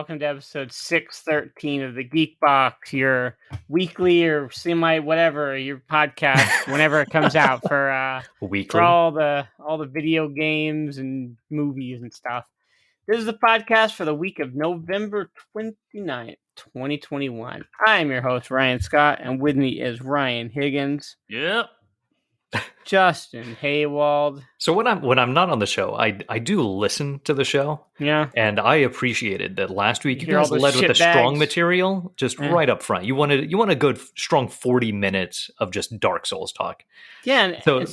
welcome to episode 613 of the Geek Box, your weekly or semi-whatever, your podcast, whenever it comes out for all the video games and movies and stuff. This is the podcast for the week of November 29th, 2021. I am your host, Ryan Scott, and with me is Ryan Higgins. Yep. Justin Haywald. So when I'm not on the show, I do listen to the show. Yeah. And I appreciated that last week you guys led with the strong material just right up front. You want a good strong 40 minutes of just Dark Souls talk. Yeah. So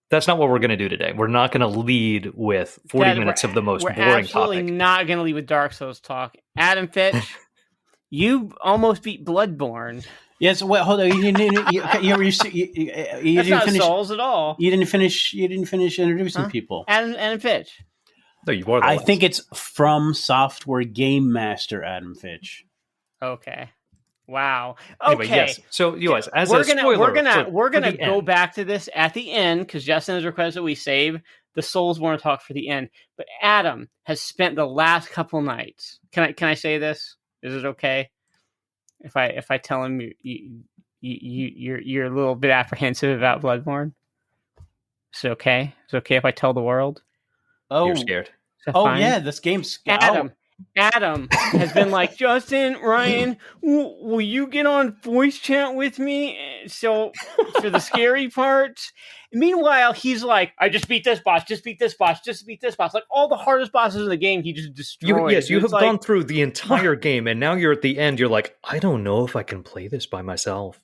that's not what we're going to do today. We're not going to lead with 40 minutes of the most boring topic. We're absolutely not going to lead with Dark Souls talk. Adam Fitch, you almost beat Bloodborne. Yes. Well, hold on. You didn't finish Souls at all. You didn't finish introducing people. Adam Fitch. No, you are. I think it's From Software Game Master Adam Fitch. Okay. Wow. Okay. Anyway, yes. So, you guys, we're gonna go back to this at the end because Justin has requested that we save the Soulsborne talk for the end. But Adam has spent the last couple nights. Can I say this? Is it okay if I tell him you're a little bit apprehensive about Bloodborne? Is it okay? Is it okay if I tell the world? Oh, you're scared. Fine? Yeah, this game's Adam has been like, Justin, Ryan, will you get on voice chat with me? So for the scary parts. Meanwhile, he's like, I just beat this boss, Like all the hardest bosses in the game, he just destroyed. You have gone through the entire game, and now you're at the end. You're like, I don't know if I can play this by myself.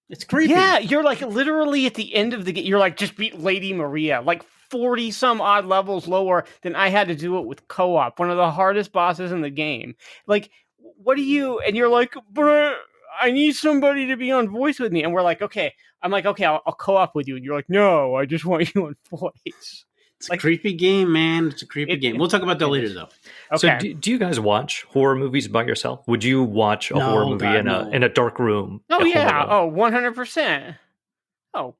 It's creepy. Yeah, you're like literally at the end of the game. You're like, just beat Lady Maria, like 40 some odd levels lower than I had to do it with co-op, one of the hardest bosses in the game. Like, what do you, and you're like, but I need somebody to be on voice with me. And we're like, okay. I'm like, okay, I'll co-op with you. And you're like, no, I just want you on voice. It's a creepy game, man. It's a creepy game. We'll talk about that later, though. Okay. So do you guys watch horror movies by yourself? Would you watch a horror movie in a dark room? Oh, yeah. Oh, 100%. Oh,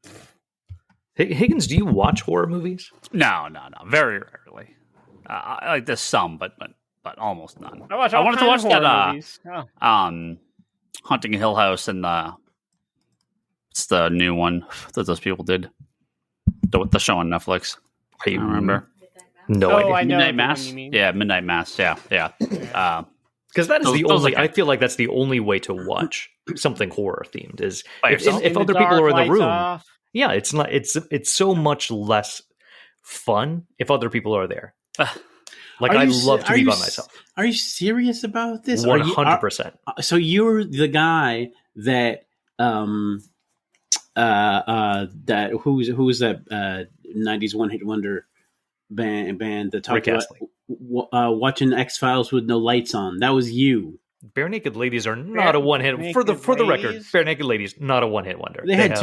Higgins, do you watch horror movies? No. Very rarely. I like there's some, but almost none. I wanted to watch that Haunting Hill House, and it's the new one that those people did. The show on Netflix. I remember. No idea. I know Midnight Mass. Yeah, Midnight Mass. Yeah. Because that is the only. I feel like that's the only way to watch something horror themed. Is if other people are in the room. Off. Yeah, it's not. It's so much less fun if other people are there. I love to be by myself. Are you serious about this? 100%. So you're the guy that that who's that 90s one hit wonder band that talked about watching X-Files with no lights on. That was you. Bare Naked Ladies are not a one hit. For the record, Bare Naked Ladies not a one hit wonder. They had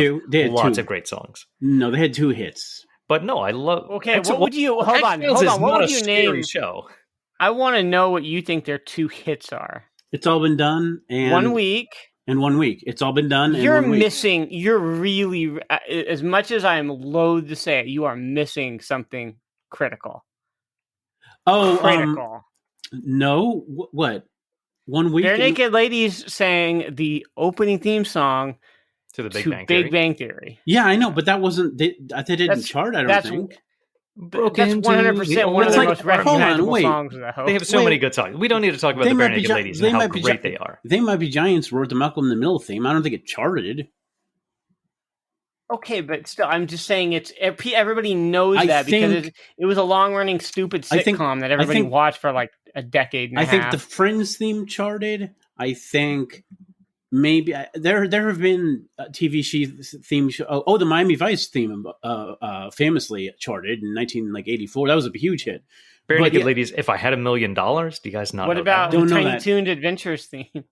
lots of great songs. No, they had 2 hits. But no, I love. Okay, what would you hold on? What would you name? Show. I want to know what you think their 2 hits are. It's all been done and 1 week. In 1 week, it's all been done. You're missing. You're really, as much as I am loath to say it, you are missing something critical. Oh, critical. No, what? 1 week. Bare Naked Ladies sang the opening theme song to the Big Bang Theory. Yeah, I know, but that wasn't. They didn't chart. I don't think. That's 100% one of the most recognizable songs. They have so many good songs. We don't need to talk about the Bare Naked Ladies and how great they are. They Might Be Giants wrote the Malcolm in the Middle theme. I don't think it charted. Okay, but still, I'm just saying everybody knows that because it was a long-running stupid sitcom that everybody watched for like a decade and a half. I think the Friends theme charted. I think maybe there have been TV theme show. The Miami Vice theme famously charted in 1984. That was a huge hit. Bare Naked Ladies. If I had $1 million, do you guys not? What know about that? the Tiny Tooned Adventures theme?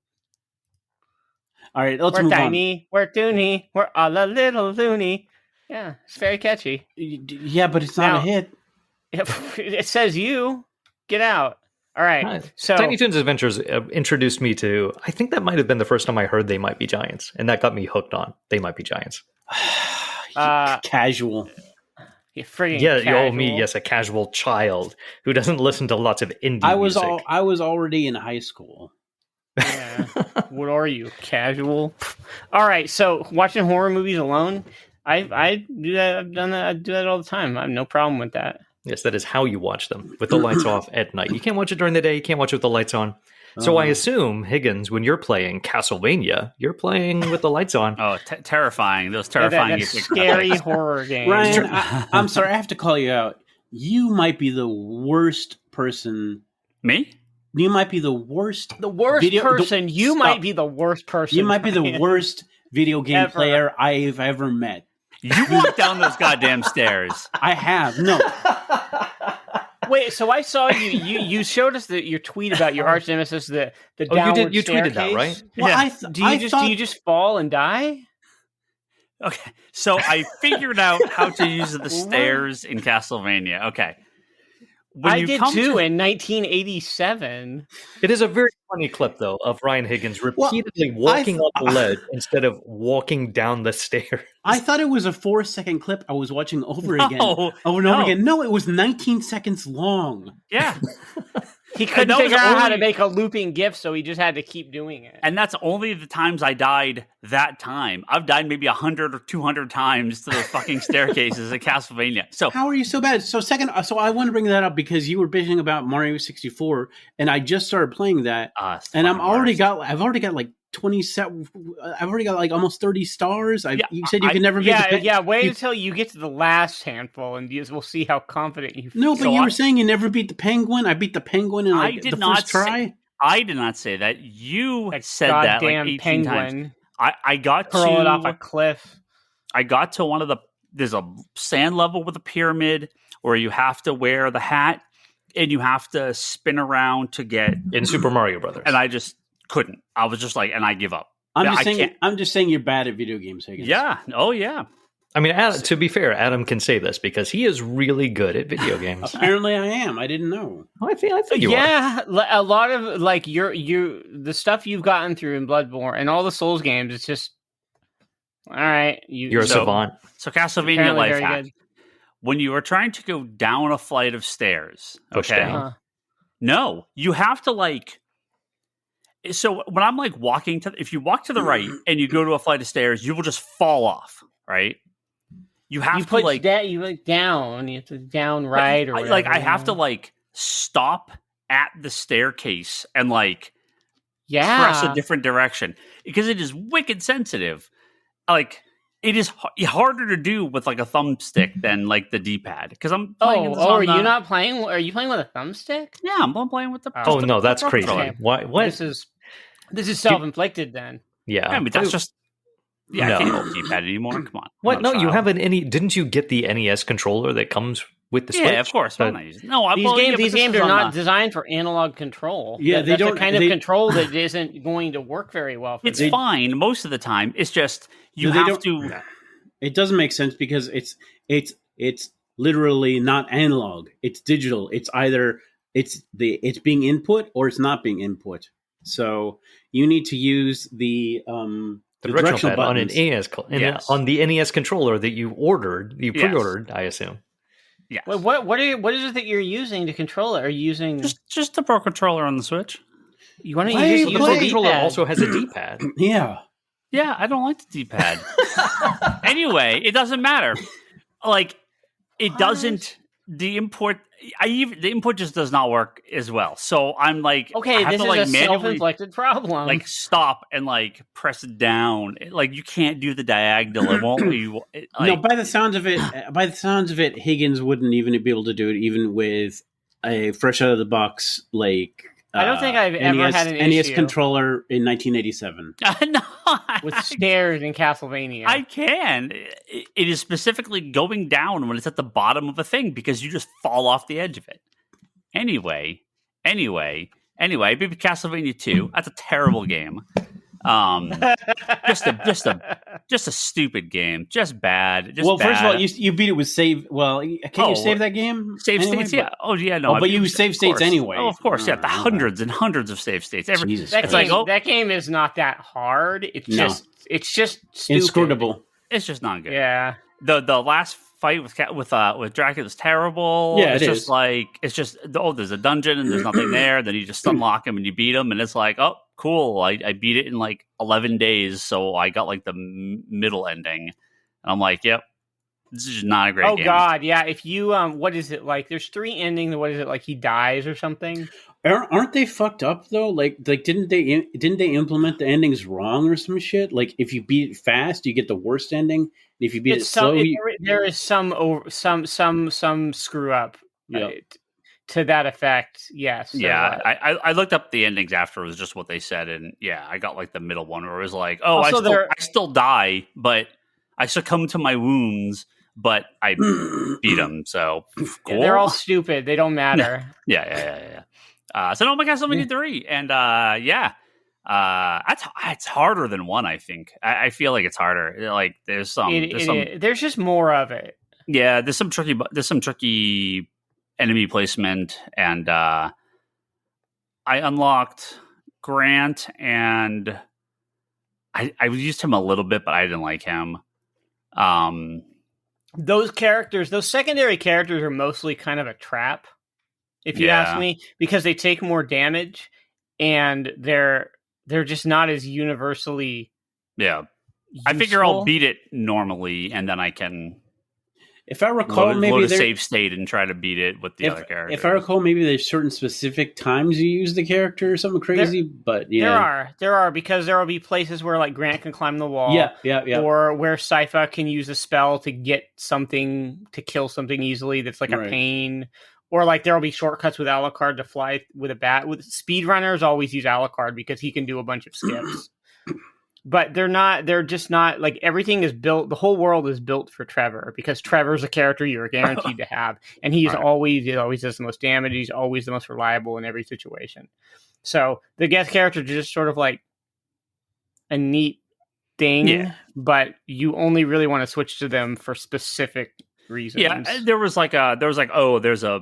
All right, let's move on. We're toony, we're all a little loony. Yeah, it's very catchy. Yeah, but it's not a hit. It says you. Get out. All right. So Tiny Toons Adventures introduced me to, I think that might have been the first time I heard They Might Be Giants, and that got me hooked on They Might Be Giants. Casual. casual. me, yes, a casual child who doesn't listen to lots of indie music. I was already in high school. Yeah. What are you, casual? All right, so watching horror movies alone, I do that. I've done that. I do that all the time. I have no problem with that. Yes, that is how you watch them, with the lights off at night. You can't watch it during the day. You can't watch it with the lights on. So I assume, Higgins, when you're playing Castlevania, you're playing with the lights on. Oh, terrifying. Those terrifying. That scary horror games. Ryan, I'm sorry. I have to call you out. You might be the worst person. Me? You might be the worst. The worst person. You might be the worst person. You might be the worst video game player I've ever met. You walked down those goddamn stairs. I have. No. Wait, so I saw you showed us your tweet about your arch nemesis, the downward you staircase. tweeted that, right? Well, yeah. Do you just fall and die? Okay, so I figured out how to use the stairs in Castlevania. Okay. I did too in 1987. It is a very funny clip, though, of Ryan Higgins repeatedly walking up the ledge instead of walking down the stairs. I thought it was a 4-second clip I was watching over again. Over and over again. No, it was 19 seconds long. Yeah. He couldn't figure out how to make a looping GIF, so he just had to keep doing it. And that's only the times I died that time. I've died maybe 100 or 200 times to those fucking staircases at Castlevania. So how are you so bad? So I want to bring that up because you were bitching about Mario 64, and I just started playing that, and I've already got like 27. I've already got like almost 30 stars. You said you can never beat the wait until you get to the last handful, and we'll see how confident you feel. No, but you were saying you never beat the penguin. I beat the penguin in the first try. I did not say that. You said that like 18 penguin. times. I got to curl it off a cliff. I got to one of there's a sand level with a pyramid where you have to wear the hat and you have to spin around to get in Super Mario Brothers. And I just couldn't. I was just like, and I give up. I'm just saying you're bad at video games, Higgins. Yeah. Oh, yeah. I mean, to be fair, Adam can say this because he is really good at video games. Apparently, I am. I didn't know. I think you are. Yeah, a lot of like the stuff you've gotten through in Bloodborne and all the Souls games. It's just all right. You're a savant. So Castlevania life hack. When you are trying to go down a flight of stairs, push down. No, you have to like. So when I'm like walking if you walk to the right and you go to a flight of stairs, you will just fall off, right? You have to like that. You look down. You have to down right or whatever, I have to like stop at the staircase and like press a different direction because it is wicked sensitive. Like it is harder to do with like a thumbstick than like the D-pad because I'm playing. Are you not playing? Are you playing with a thumbstick? Yeah, I'm playing with the. Oh no, that's crazy. Okay. What? This is self-inflicted then. Yeah, I mean that's just. Yeah, I can't hold D-pad anymore. Come on. What? No, you have an Didn't you get the NES controller that comes with the Switch? Yeah, of course. These games are not designed for analog control. Yeah, that's the kind of control that isn't going to work very well. It's fine most of the time. It's just you have to. It doesn't make sense because it's literally not analog. It's digital. It's either it's being input or it's not being input. So you need to use the directional pad on an NES on the NES controller that you pre-ordered, I assume. Yeah. Well, what is it that you're using to control it? Are you using just the Pro Controller on the Switch? You want to use the Pro Controller also has a D-pad. Yeah. Yeah, I don't like the D-pad. Anyway, it doesn't matter. Like it doesn't. The input just does not work as well. So I'm like, okay, this is a self-inflicted problem. Like stop and like press it down. Like you can't do the diagonal. It won't. No, by the sounds of it, Higgins wouldn't even be able to do it, even with a fresh out of the box like. I don't think I've ever had an NES issue. Controller in 1987. No, with stairs in Castlevania. I can. It is specifically going down when it's at the bottom of a thing because you just fall off the edge of it. Anyway, I beat Castlevania 2. That's a terrible game. Just a stupid game. Just bad. First of all, you beat it with save. Well, can you save that game? Save states, yeah. Oh, yeah, no. But you save states anyway. Oh, of course, yeah. The hundreds and hundreds of save states. That game is not that hard. It's just stupid. Inscrutable. It's just not good. Yeah. The last fight with Dracula is terrible. Yeah, it's just like there's a dungeon and there's nothing there. Then you just unlock him and you beat him, and it's like, oh, cool. I beat it in like 11 days, so I got like the middle ending, and I'm like, yep, this is just not a great game. Oh God, yeah. If you what is it like? There's 3 endings. What is it like? He dies or something? Aren't they fucked up though? Like didn't they implement the endings wrong or some shit? Like if you beat it fast, you get the worst ending. And if you beat it slow, there is some screw up. To that effect, yes. Yeah, I looked up the endings after. It was just what they said, and yeah, I got like the middle one where it was like, oh, I still die, but I succumb to my wounds, but I beat them. So cool. Yeah, they're all stupid. They don't matter. Yeah. So no, my Castlevania 3, and it's harder than 1. I think I feel like it's harder. Like there's just more of it. Yeah, there's some tricky enemy placement, and I unlocked Grant, and I used him a little bit, but I didn't like him. Those secondary characters are mostly kind of a trap, if you ask me, because they take more damage, and they're just not as universally. Yeah, useful. I figure I'll beat it normally, and then I can. If I recall, load a save state and try to beat it with the other characters. If I recall, maybe there's certain specific times you use the character or something crazy. But yeah, there are because there will be places where like Grant can climb the wall. Yeah. Or where Sypha can use a spell to get something to kill something easily. That's like a pain. Or like there will be shortcuts with Alucard to fly with a bat. With speedrunners, always use Alucard because he can do a bunch of skips. But they're just not like everything is built. The whole world is built for Trevor because Trevor's a character you're guaranteed to have. And he always does the most damage. He's always the most reliable in every situation. So the guest characters are just sort of like a neat thing, but you only really want to switch to them for specific reasons. Yeah. There's a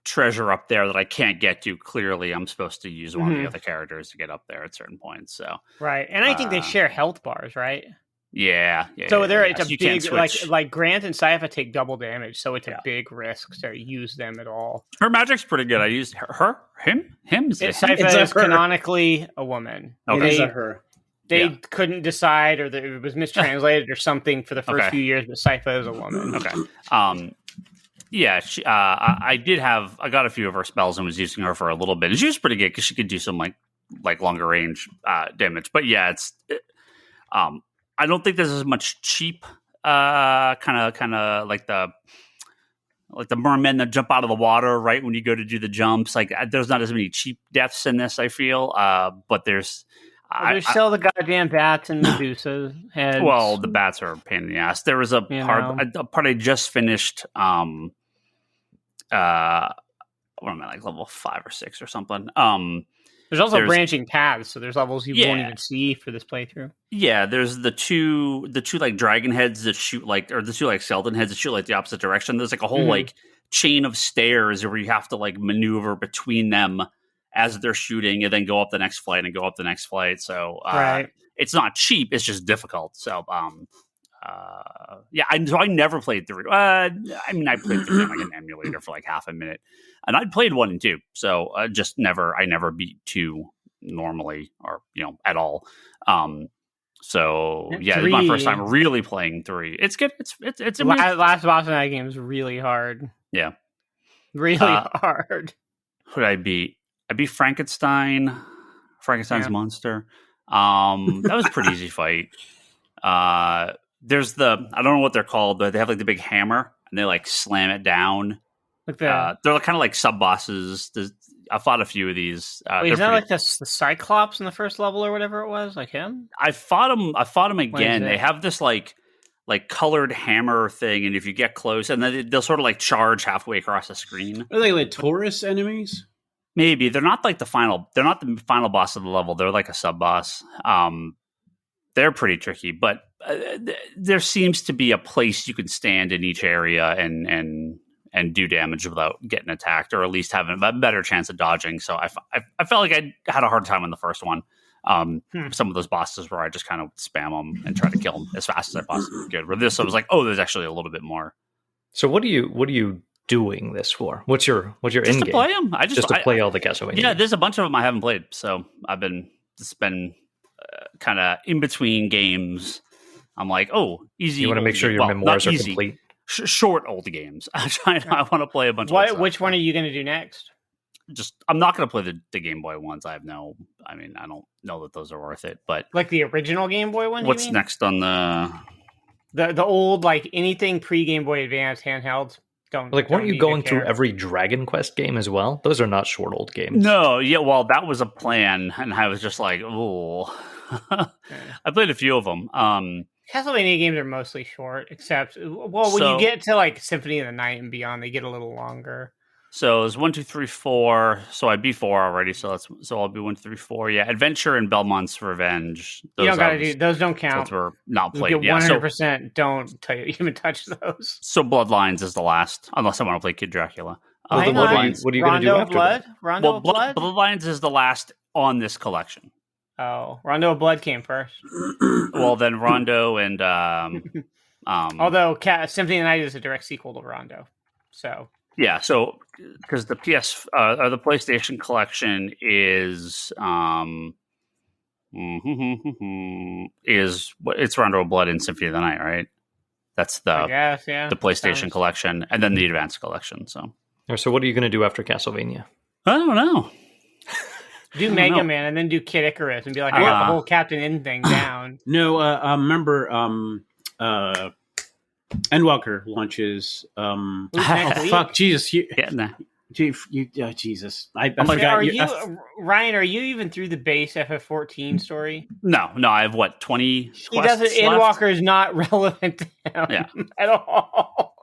treasure up there that I can't get to. Clearly I'm supposed to use one of the other characters to get up there at certain points. So right, and I think they share health bars, right? Yeah. So it's a big like Grant and Sypha take double damage, so it's a big risk to use them at all. Her magic's pretty good. I used him. Sypha is canonically a woman. Okay. It is a her. They couldn't decide, or it was mistranslated or something for the first few years, but Sypha is a woman. Okay. Yeah, I got a few of her spells and was using her for a little bit, and she was pretty good because she could do some like longer range damage. But yeah, I don't think there's as much cheap kind of like the mermen that jump out of the water right when you go to do the jumps. Like there's not as many cheap deaths in this, I feel. But there's still the goddamn bats and Medusa heads. Well, the bats are a pain in the ass. There was a part I just finished. What am I, like level 5 or 6 or something? There's also branching paths, so there's levels you won't even see for this playthrough. Yeah, there's the two like dragon heads that shoot or the 2 like skeleton heads that shoot like the opposite direction. There's like a whole like chain of stairs where you have to like maneuver between them as they're shooting, and then go up the next flight and go up the next flight. So it's not cheap; it's just difficult. So I never played 3. I played 3 on like an emulator for like half a minute, and I'd played 1 and 2. So I never beat 2 normally or at all. So yeah, this is my first time really playing 3. It's good. It's last boss in that game is really hard. Yeah, really hard. Who did I beat? I beat Frankenstein's monster. That was a pretty easy fight. There's I don't know what they're called, but they have like the big hammer and they like slam it down. Like they're kind of like sub bosses. I fought a few of these. Is that like the Cyclops in the first level or whatever it was? Like him? I fought him again. They have this like colored hammer thing, and if you get close, and then they'll sort of like charge halfway across the screen. Are they like Taurus enemies? Maybe they're not like the final. They're not the final boss of the level. They're like a sub boss. They're pretty tricky, but there seems to be a place you can stand in each area and do damage without getting attacked, or at least having a better chance of dodging. So I felt like I had a hard time in the first one. Some of those bosses where I just kind of spam them and try to kill them as fast as I possibly could. With this, I was like, oh, there's actually a little bit more So what are you doing this for? What's your end game? Just to play them. Just to play all the Castlevania. Yeah, there's a bunch of them I haven't played, so I've been kind of in between games. I'm like, easy. You want to make sure your memoirs are complete. Short old games. I want to play a bunch. Which one are you going to do next? I'm not going to play the Game Boy ones. I don't know that those are worth it. But like the original Game Boy one. What's next on the old, like anything pre Game Boy Advance handhelds? Weren't you going through every Dragon Quest game as well? Those are not short old games. No, yeah, well, that was a plan, and I was just like, oh. I played a few of them. Castlevania games are mostly short, except when you get to like Symphony of the Night and beyond, they get a little longer. So it's 1, 2, 3, 4. So I beat 4 already. So I'll be 1, 2, 3, 4. Yeah, Adventure and Belmont's Revenge. You don't gotta do those. Don't count. Those were not played. 100%. Don't even touch those. So Bloodlines is the last, unless I want to play Kid Dracula. What are you going to do after that? Rondo of Blood. Bloodlines is the last on this collection. Oh, Rondo of Blood came first. Well, then Rondo and although Symphony of the Night is a direct sequel to Rondo, so. Yeah, so because the the PlayStation collection is it's Rondo of Blood and Symphony of the Night, right? That's the PlayStation collection, and then the Advanced collection. So what are you going to do after Castlevania? I don't know. Do Mega Man and then do Kid Icarus and be like, I got the whole Captain N thing down. No, remember, Endwalker launches. Fuck, Jesus, Jesus, I forgot. Ryan, are you even through the base FF14 story? No, I have what 20. He doesn't. Endwalker is not relevant to him at all.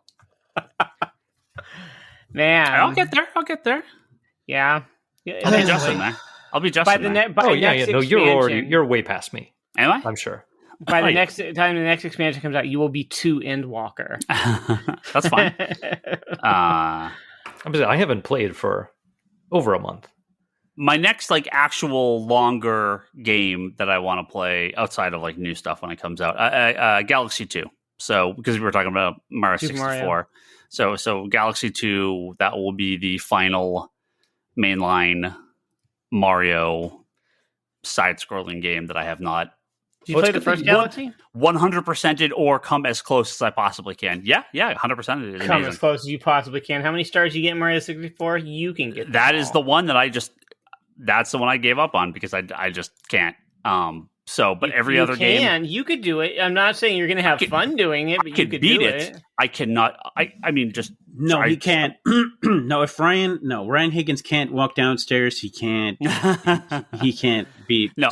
Man, I'll get there. Yeah, I'll be Justin there. I'll be Justin. You're way past me. Am I? I'm sure. By the next time the next expansion comes out, you will be 2 Endwalker. That's fine. I haven't played for over a month. My next actual longer game that I want to play outside of new stuff when it comes out, Galaxy 2. So because we were talking about Mario 64, so Galaxy 2, that will be the final mainline Mario side-scrolling game that I have not. Did you play the first Galaxy? 100%ed or come as close as I possibly can. Yeah, 100%. Come as close as you possibly can. How many stars you get in Mario 64? You can get that. Is the one that that's the one I gave up on because I just can't. But every other game, you could do it. I'm not saying you're going to have fun doing it, but you could beat it. I cannot. I mean, just no. He can't. No, if Ryan Higgins can't walk downstairs, he can't. He can't beat. No.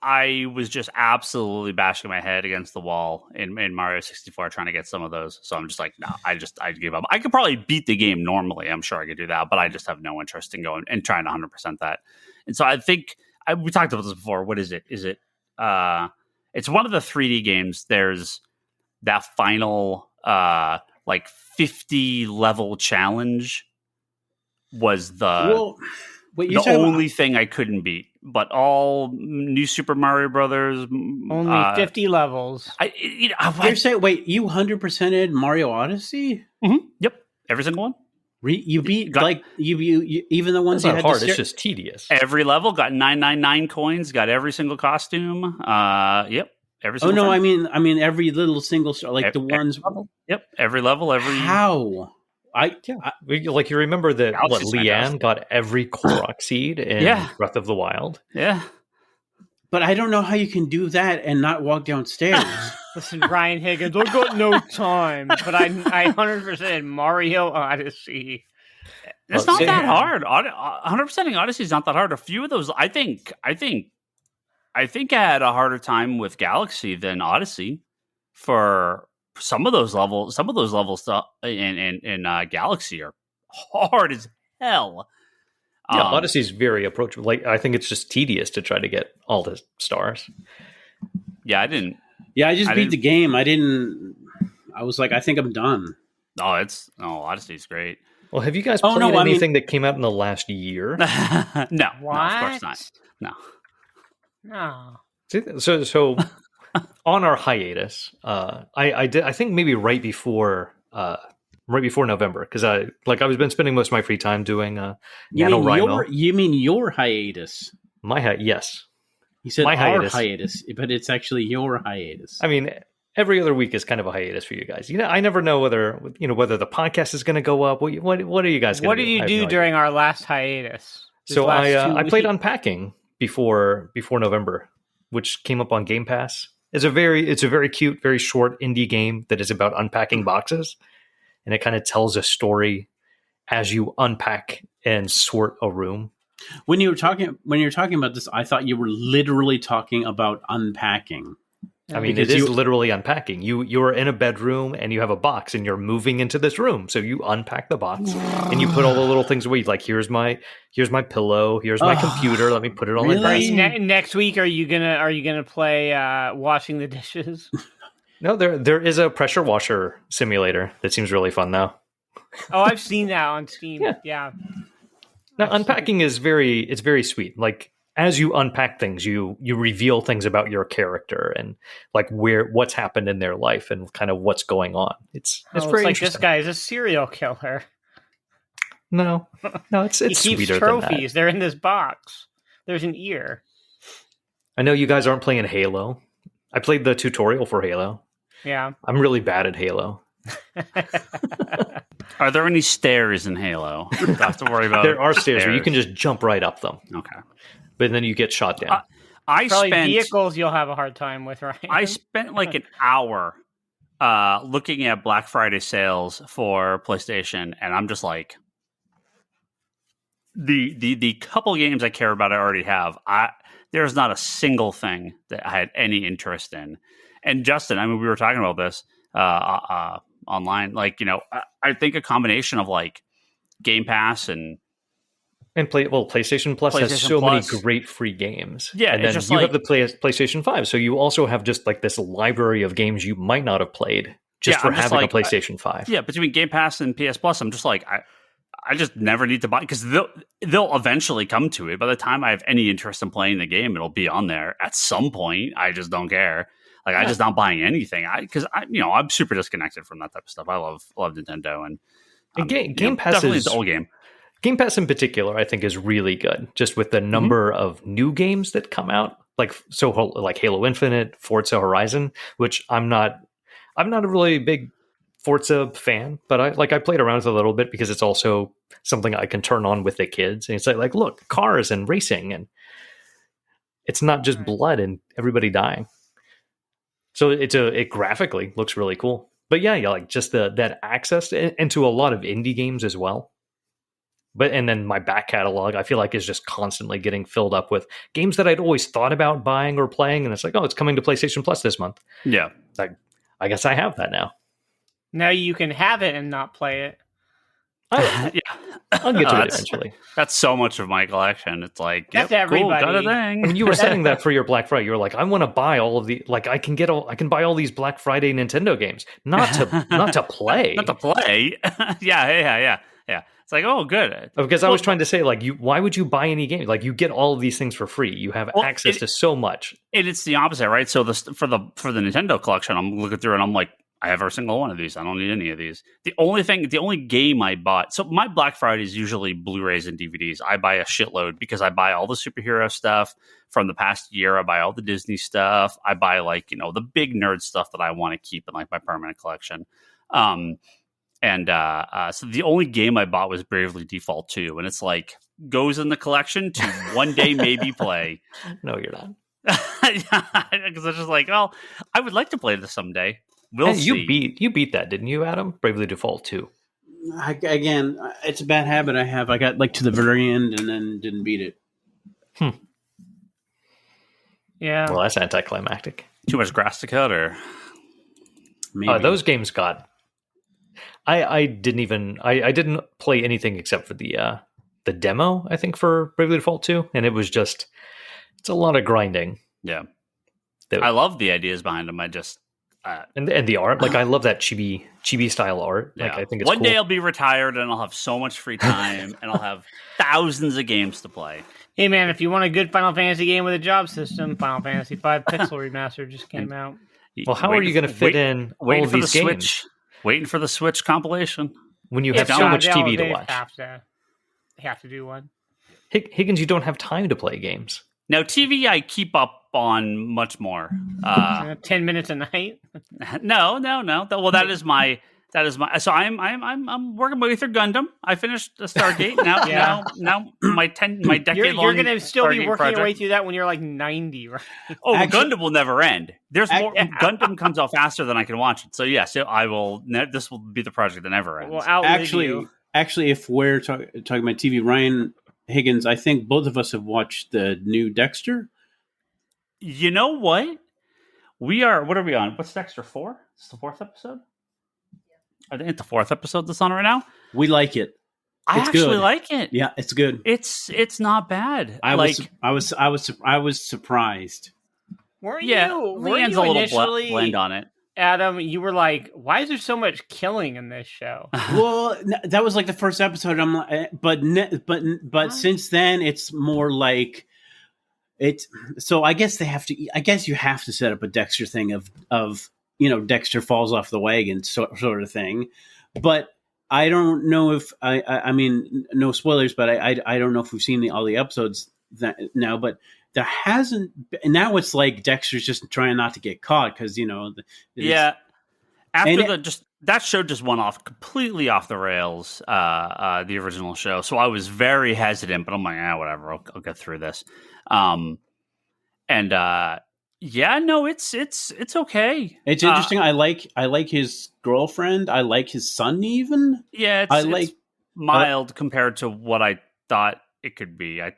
I was just absolutely bashing my head against the wall in Mario 64 trying to get some of those. So I'm just like, no, I give up. I could probably beat the game normally. I'm sure I could do that, but I just have no interest in going and trying to 100% that. And so I think we talked about this before. What is it? Is it, it's one of the 3D games. There's that final, 50 level challenge was the only thing I couldn't beat. But all New Super Mario Brothers only 50 levels. You're saying, wait, you 100%ed Mario Odyssey? Mm-hmm. Yep, every single one. You beat you even the ones you had hard. It's just tedious. Every level got 999 coins. Got every single costume. Yep. Every single I mean every little single star, the ones. Level. Yep, every level. How? You remember that Leanne got every Korok seed in Breath of the Wild? Yeah. But I don't know how you can do that and not walk downstairs. Listen, Ryan Higgins, I've got no time, but I 100% Mario Odyssey. It's not that hard. 100%ing Odyssey is not that hard. A few of those, I think I had a harder time with Galaxy than Odyssey for some of those levels stuff in Galaxy are hard as hell. Yeah, Odyssey's very approachable. I think it's just tedious to try to get all the stars. Yeah, I didn't. Yeah, I just beat the game. I was like, I think I'm done. Odyssey's great. Well, have you guys played anything that came out in the last year? No, what? No, of course not. No. So on our hiatus, I think maybe right before right before November, because I was been spending most of my free time doing You mean your hiatus? Yes. You said my hiatus, but it's actually your hiatus. I mean, every other week is kind of a hiatus for you guys. I never know whether the podcast is going to go up. What are you guys going to do? What did you do during our last hiatus? So I played Unpacking before November, which came up on Game Pass. It's a very cute, very short indie game that is about unpacking boxes, and it kind of tells a story as you unpack and sort a room. When you were talking about this, I thought you were literally talking about unpacking. I mean, it is literally unpacking. You're in a bedroom and you have a box and you're moving into this room. So you unpack the box and you put all the little things away. Like, here's my pillow. Here's my computer. Let me put it on my desk. Next week, are you gonna play washing the dishes? No, there is a pressure washer simulator that seems really fun though. Oh, I've seen that on Steam. Yeah. Now, unpacking is very sweet. Like, as you unpack things, you reveal things about your character and like what's happened in their life and kind of what's going on. It's very like this guy is a serial killer. No, it's he sweeter keeps than trophies. that. They're in this box. There's an ear. I know you guys aren't playing Halo. I played the tutorial for Halo. Yeah, I'm really bad at Halo. Are there any stairs in Halo? Don't have to worry about. There are stairs where you can just jump right up them. Okay. But then you get shot down. Vehicles you'll have a hard time with, right? I spent like an hour looking at Black Friday sales for PlayStation, and I'm just like, the couple games I care about I already have. There's not a single thing that I had any interest in. And Justin, I mean, we were talking about this online. Like, I think a combination of like Game Pass and PlayStation Plus has so many great free games. Yeah, and then you have the PlayStation 5, so you also have just like this library of games you might not have played for having a PlayStation 5. Yeah, between Game Pass and PS Plus, I'm just like, I just never need to buy, because they'll eventually come to it. By the time I have any interest in playing the game, it'll be on there at some point. I just don't care. Like, I just not buying anything. Because I'm super disconnected from that type of stuff. I love Nintendo and Game Pass definitely is the old game. Game Pass in particular, I think, is really good, just with the number of new games that come out, like Halo Infinite, Forza Horizon, which I'm not a really big Forza fan, but I played around with it a little bit because it's also something I can turn on with the kids, and it's like look, cars and racing, and it's not just blood and everybody dying. So it graphically looks really cool, but yeah, like just that access into a lot of indie games as well. And then my back catalog, I feel like, is just constantly getting filled up with games that I'd always thought about buying or playing. And it's like, oh, it's coming to PlayStation Plus this month. Yeah. Like, I guess I have that now. Now you can have it and not play it. Yeah. I'll get to it eventually. That's so much of my collection. It's like, that's everybody. Cool, got a thing. I mean, you were saying that for your Black Friday. You were like, I want to buy all of the, like, I can buy all these Black Friday Nintendo games, not to play. Not to play. Yeah. It's like, oh, good. Because I was trying to say, like, why would you buy any game? Like, you get all of these things for free. You have access to so much. And it's the opposite, right? So for the Nintendo collection, I'm looking through and I'm like, I have every single one of these. I don't need any of these. The only game I bought. So my Black Friday is usually Blu-rays and DVDs. I buy a shitload because I buy all the superhero stuff from the past year. I buy all the Disney stuff. I buy the big nerd stuff that I want to keep in like my permanent collection. So the only game I bought was Bravely Default 2, and it's like goes in the collection to one day maybe play. No, you're not. Because I'm just like, well, I would like to play this someday. We'll see. You beat that, didn't you, Adam? Bravely Default 2. Again, it's a bad habit I have. I got like to the very end and then didn't beat it. Yeah. Well, that's anticlimactic. Too much grass to cut, or maybe. Those games got. I didn't play anything except for the demo, I think, for Bravely Default 2, and it was just, it's a lot of grinding. Yeah. I love the ideas behind them. I just and the art, like, I love that chibi style art. Yeah. Like, I think it's one cool. day I'll be retired and I'll have so much free time and I'll have thousands of games to play. Hey man, if you want a good Final Fantasy game with a job system, Final Fantasy V Pixel Remaster just came out. Well, how are you going to fit in all of these games? Switch? Waiting for the Switch compilation. When you have so much TV to watch. They have to do one. Higgins, you don't have time to play games. Now, TV, I keep up on much more. 10 minutes a night? No. Well, that is my. So I'm working my way through Gundam. I finished the Stargate. Now my decade you're long. You're going to still Stargate be working project. your way through that when you're like 90, right? Oh, Gundam will never end. There's more. Gundam comes out faster than I can watch it. So yes, I will. This will be the project that never ends. Well, actually, if we're talking about TV, Ryan Higgins, I think both of us have watched the new Dexter. You know what? We are. What are we on? What's Dexter 4? It's the 4th episode. I think it's the 4th episode that's on right now. We like it. I actually like it. Yeah, it's good. It's not bad. I was surprised. Weren't you? Leanne's a little blend on it. Adam, you were like, "Why is there so much killing in this show?" Well, that was like the first episode. I'm like, but since then, it's more like it's. So I guess you have to set up a Dexter thing of Dexter falls off the wagon sort of thing. But I don't know if I mean no spoilers, but I don't know if we've seen all the episodes now, but. There hasn't. Now it's like Dexter's just trying not to get caught because After that show just went off completely off the rails. The original show, so I was very hesitant, but I'm like, whatever. I'll get through this. It's okay. It's interesting. I like his girlfriend. I like his son even. Yeah, it's mild compared to what I thought it could be. I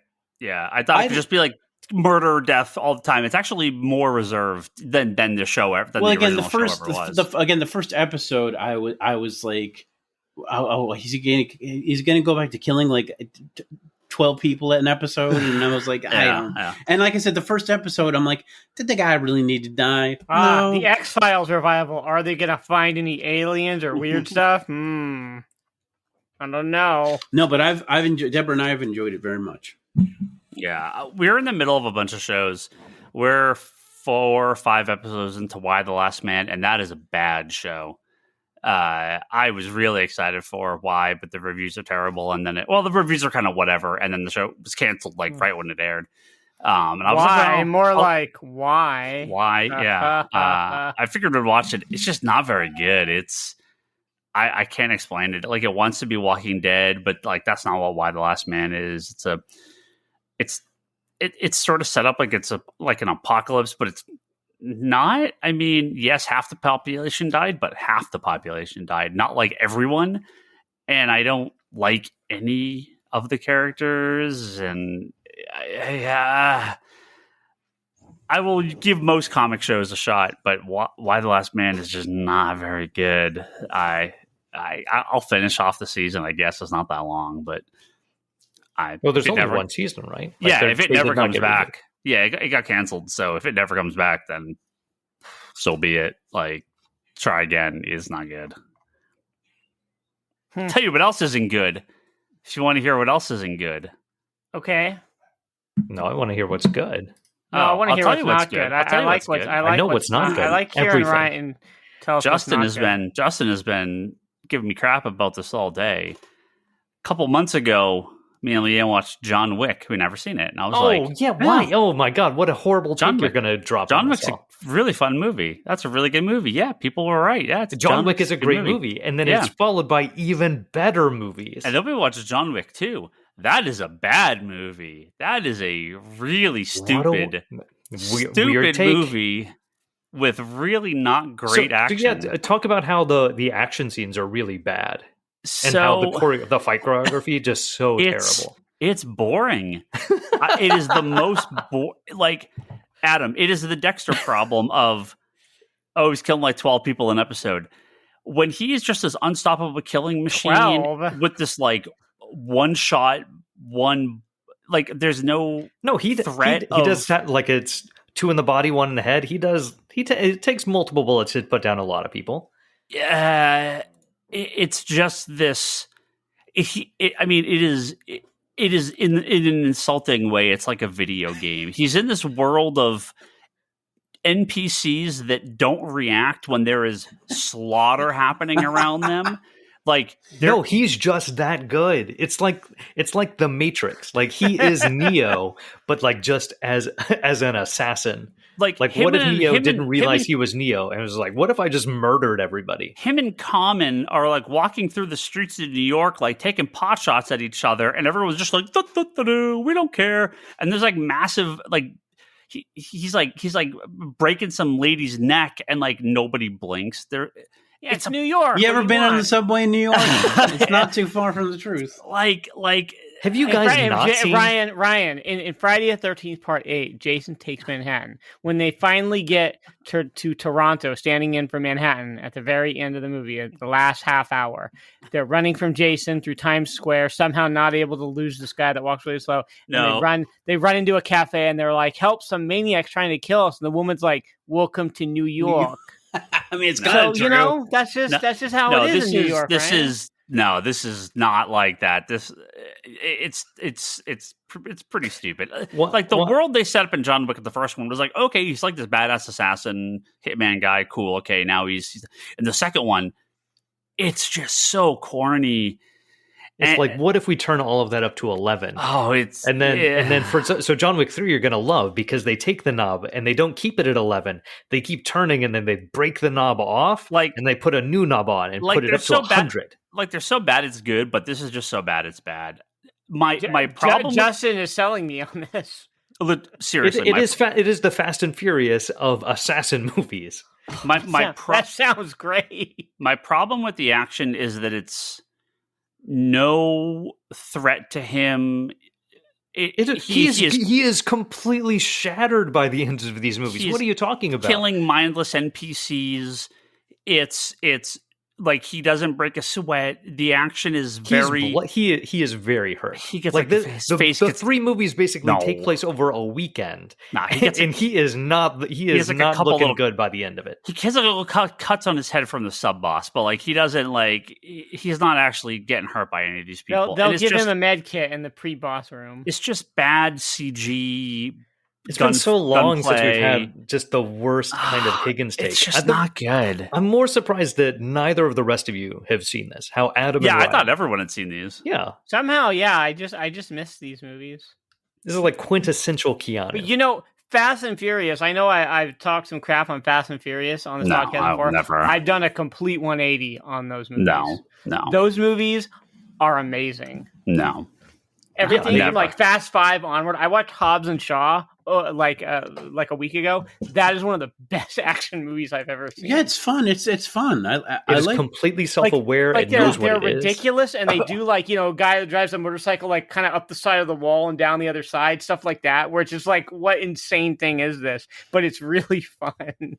thought it could just be like. Murder, death all the time. It's actually more reserved than the show. The first episode, I was like, he's gonna go back to killing like 12 people at an episode, and I was like, I don't. Yeah. And like I said, the first episode, I'm like, did the guy really need to die? No. The X-Files revival. Are they gonna find any aliens or weird stuff? I don't know. No, but I've enjoyed. Deborah and I have enjoyed it very much. Yeah, we're in the middle of a bunch of shows. We're 4 or 5 episodes into Why the Last Man, and that is a bad show. I was really excited for Why, but the reviews are terrible. And then the reviews are kind of whatever. And then the show was canceled right when it aired. And I was like, why? Why? Yeah. I figured I'd watch it. It's just not very good. I can't explain it. Like, it wants to be Walking Dead, but like that's not what Why the Last Man is. It's sort of set up like it's like an apocalypse, but it's not. I mean, yes, half the population died, but half the population died. Not like everyone. And I don't like any of the characters. And I will give most comic shows a shot, but Why the Last Man is just not very good. I'll finish off the season. I guess it's not that long, but. There's only one season, right? If it never comes back, it got canceled. So if it never comes back, then so be it. Like, try again is not good. Tell you what else isn't good. If you want to hear what else isn't good, okay. No, I want to hear what's good. No, I want to hear what's not good. I know what's not good. I like hearing Ryan tell us. Justin has been giving me crap about this all day. A couple months ago. Me and Leanne watched John Wick. We never seen it, and I was why? Oh my god, what a horrible take you're going to drop. John Wick's a really fun movie. That's a really good movie. Yeah, people were right. Yeah, John Wick is a great movie, and then it's followed by even better movies. And nobody watches John Wick 2. That is a bad movie. That is a really stupid movie with really not great action. Yeah, talk about how the action scenes are really bad. And how the fight choreography just so terrible. It's boring. It is the most like Adam. It is the Dexter problem of he's killing like 12 people an episode. When he is just this unstoppable killing machine with this like one shot, there's no threat. He does that like it's 2 in the body, 1 in the head. It takes multiple bullets to put down a lot of people. Yeah. It's just this. It is in an insulting way. It's like a video game. He's in this world of NPCs that don't react when there is slaughter happening around them. Like, no, he's just that good. It's like the Matrix. Like, he is Neo, but like just as an assassin. Like what if Neo didn't realize he was Neo and was like, what if I just murdered everybody? Him and Common are like walking through the streets of New York, like taking pot shots at each other, and everyone's just like, we don't care. And there's like massive, like, he's like breaking some lady's neck, and like nobody blinks. It's New York. You ever been on the subway in New York? It's not too far from the truth. Like, have you guys not seen Ryan in Friday the 13th Part 8? Jason Takes Manhattan. When they finally get to Toronto, standing in for Manhattan at the very end of the movie, at the last half hour, they're running from Jason through Times Square, somehow not able to lose this guy that walks really slow. No, and they run into a cafe, and they're like, "Help! Some maniac's trying to kill us." And the woman's like, "Welcome to New York." I mean, it's kind of true. That's just how it is in New York. This is not like that. It's pretty stupid. Like the world they set up in John Wick, the first one was like, okay, he's like this badass assassin hitman guy. Cool. Okay, now he's in the second one. It's just so corny. It's like, what if we turn all of that up to 11? Oh, and then so John Wick 3 you're gonna love, because they take the knob and they don't keep it at 11. They keep turning, and then they break the knob off, and they put a new knob on and put it up to 100. Like, they're so bad it's good, but this is just so bad it's bad. My problem. Justin is selling me on this. Seriously, it is the Fast and Furious of assassin movies. That sounds great. My problem with the action is that it's no threat to him. He is completely shattered by the end of these movies. What are you talking about? Killing mindless NPCs. It's like he doesn't break a sweat. The action is very. He is very hurt. He gets the three movies basically take place over a weekend. He is not looking good by the end of it. He gets like little cuts on his head from the sub boss, but like he's not actually getting hurt by any of these people. They'll give him a med kit in the pre-boss room. It's just bad CG. It's been so long since we've had just the worst kind of Higgins take. It's just not good. I'm more surprised that neither of the rest of you have seen this. How Adam? Yeah, I thought everyone had seen these. Yeah, somehow, yeah. I just missed these movies. This is like quintessential Keanu. But Fast and Furious. I know I've talked some crap on Fast and Furious on this podcast before. Never. I've done a complete 180 on those movies. No. Those movies are amazing. No. Everything from like Fast 5 onward. I watched Hobbs and Shaw like a week ago. That is one of the best action movies I've ever seen. Yeah, it's fun. It's fun. It's completely self-aware and knows what it is. They're ridiculous, and they do a guy who drives a motorcycle like kind of up the side of the wall and down the other side, stuff like that. Where it's just like, what insane thing is this? But it's really fun.